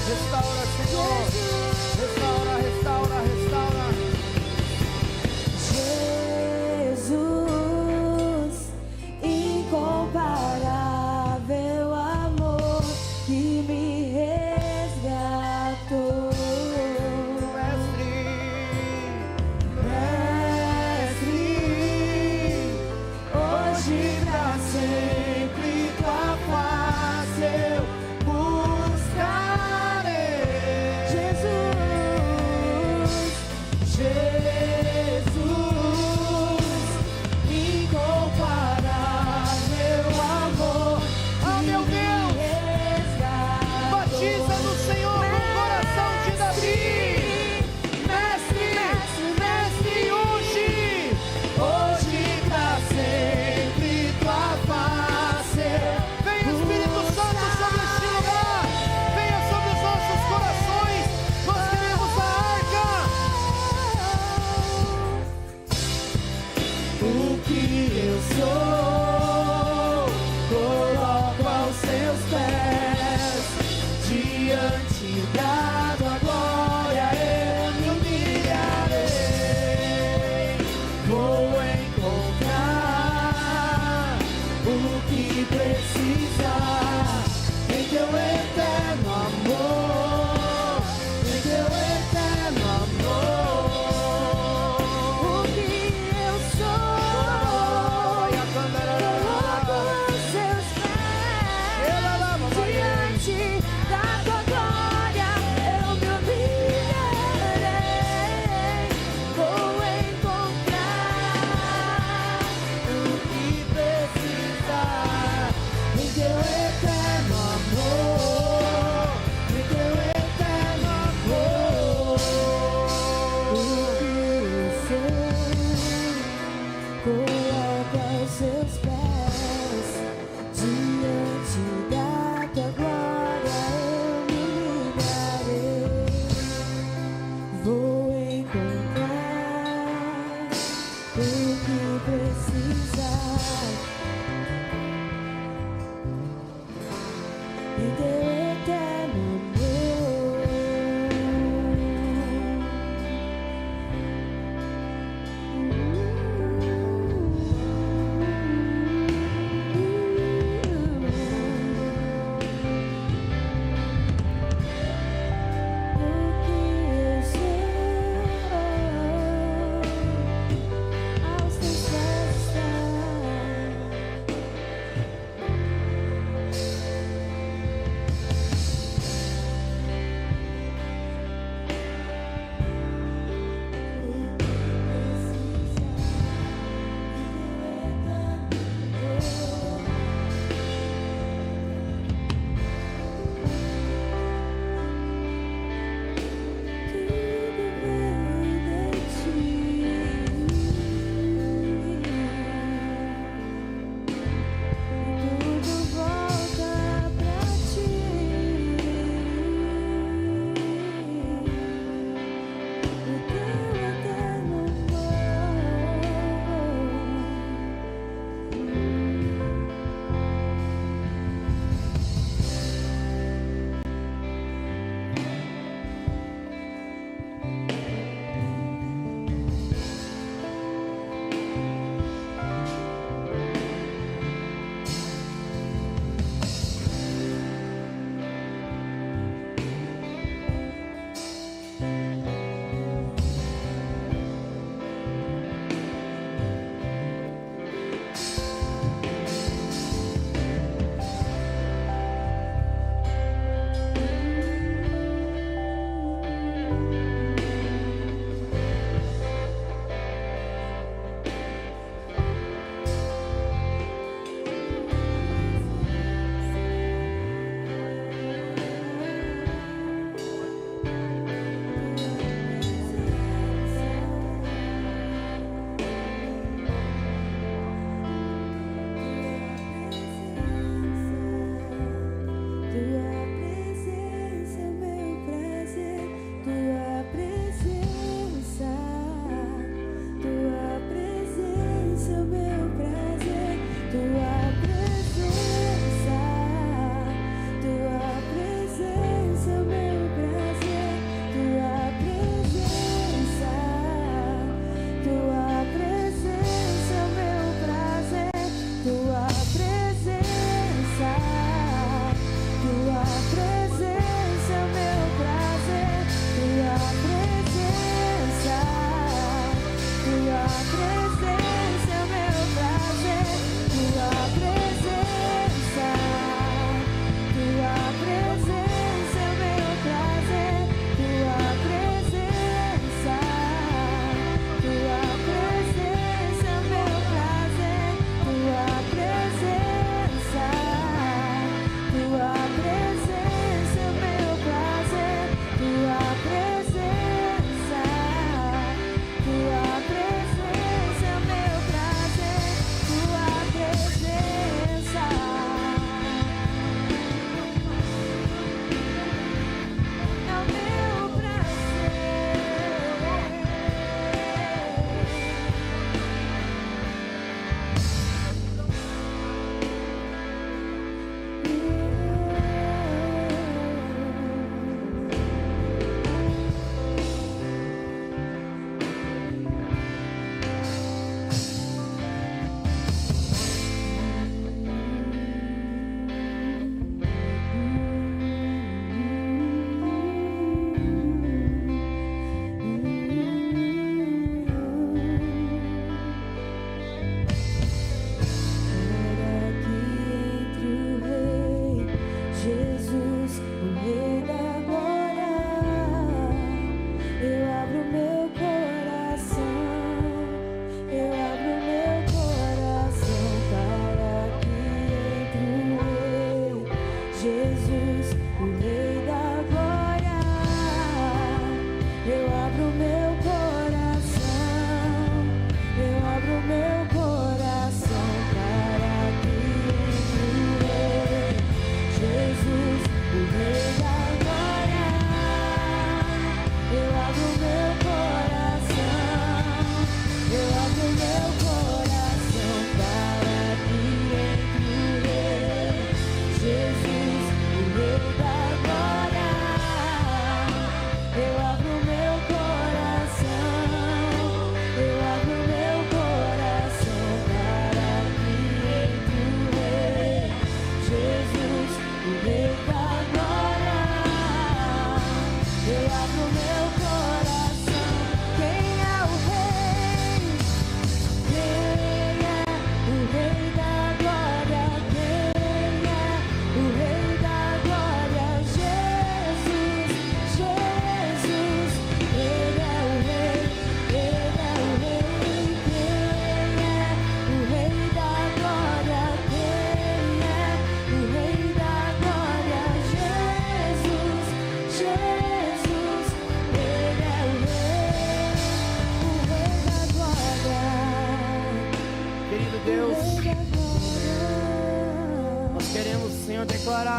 Restaura, Senhor. Restaura, restaura, restaura. Jesus, incomparável amor que me resgatou. Mestre, hoje pra sempre tua face eu buscarei. Jesus, incomparável amor, oh meu Deus, batiza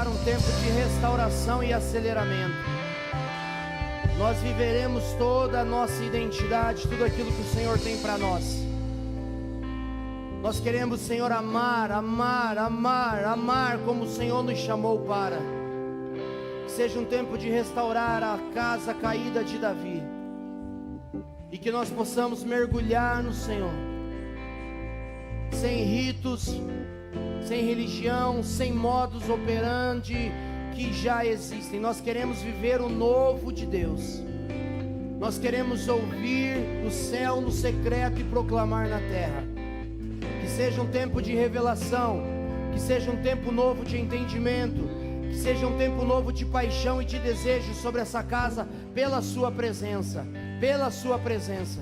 um tempo de restauração e aceleramento. Nós viveremos toda a nossa identidade, tudo aquilo que o Senhor tem para nós. Nós queremos, Senhor, amar como o Senhor nos chamou para. Que seja um tempo de restaurar a casa caída de Davi. E que nós possamos mergulhar no Senhor. Sem ritos, sem religião, sem modus operandi que já existem. Nós queremos viver o novo de Deus. Nós queremos ouvir o céu no secreto e proclamar na terra. Que seja um tempo de revelação, que seja um tempo novo de entendimento, que seja um tempo novo de paixão e de desejo sobre essa casa, pela sua presença, pela sua presença.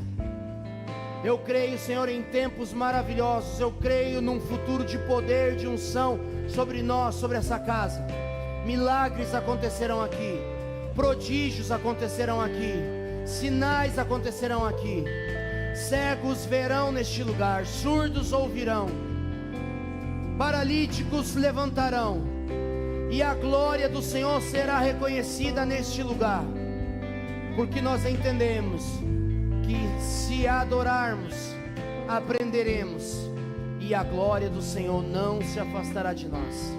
Eu creio, Senhor, em tempos maravilhosos. Eu creio num futuro de poder, de unção sobre nós, sobre essa casa. Milagres acontecerão aqui, prodígios acontecerão aqui, sinais acontecerão aqui. Cegos verão neste lugar, surdos ouvirão, paralíticos levantarão, e a glória do Senhor será reconhecida neste lugar, porque nós entendemos que se adorarmos, aprenderemos, e a glória do Senhor não se afastará de nós.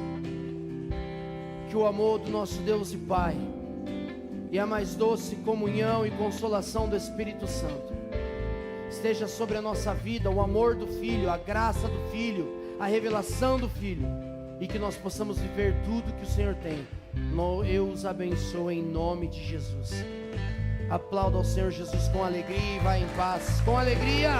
Que o amor do nosso Deus e Pai, e a mais doce comunhão e consolação do Espírito Santo esteja sobre a nossa vida, o amor do Filho, a graça do Filho, a revelação do Filho, e que nós possamos viver tudo que o Senhor tem. Eu os abençoo em nome de Jesus. Aplauda ao Senhor Jesus com alegria e vá em paz, com alegria.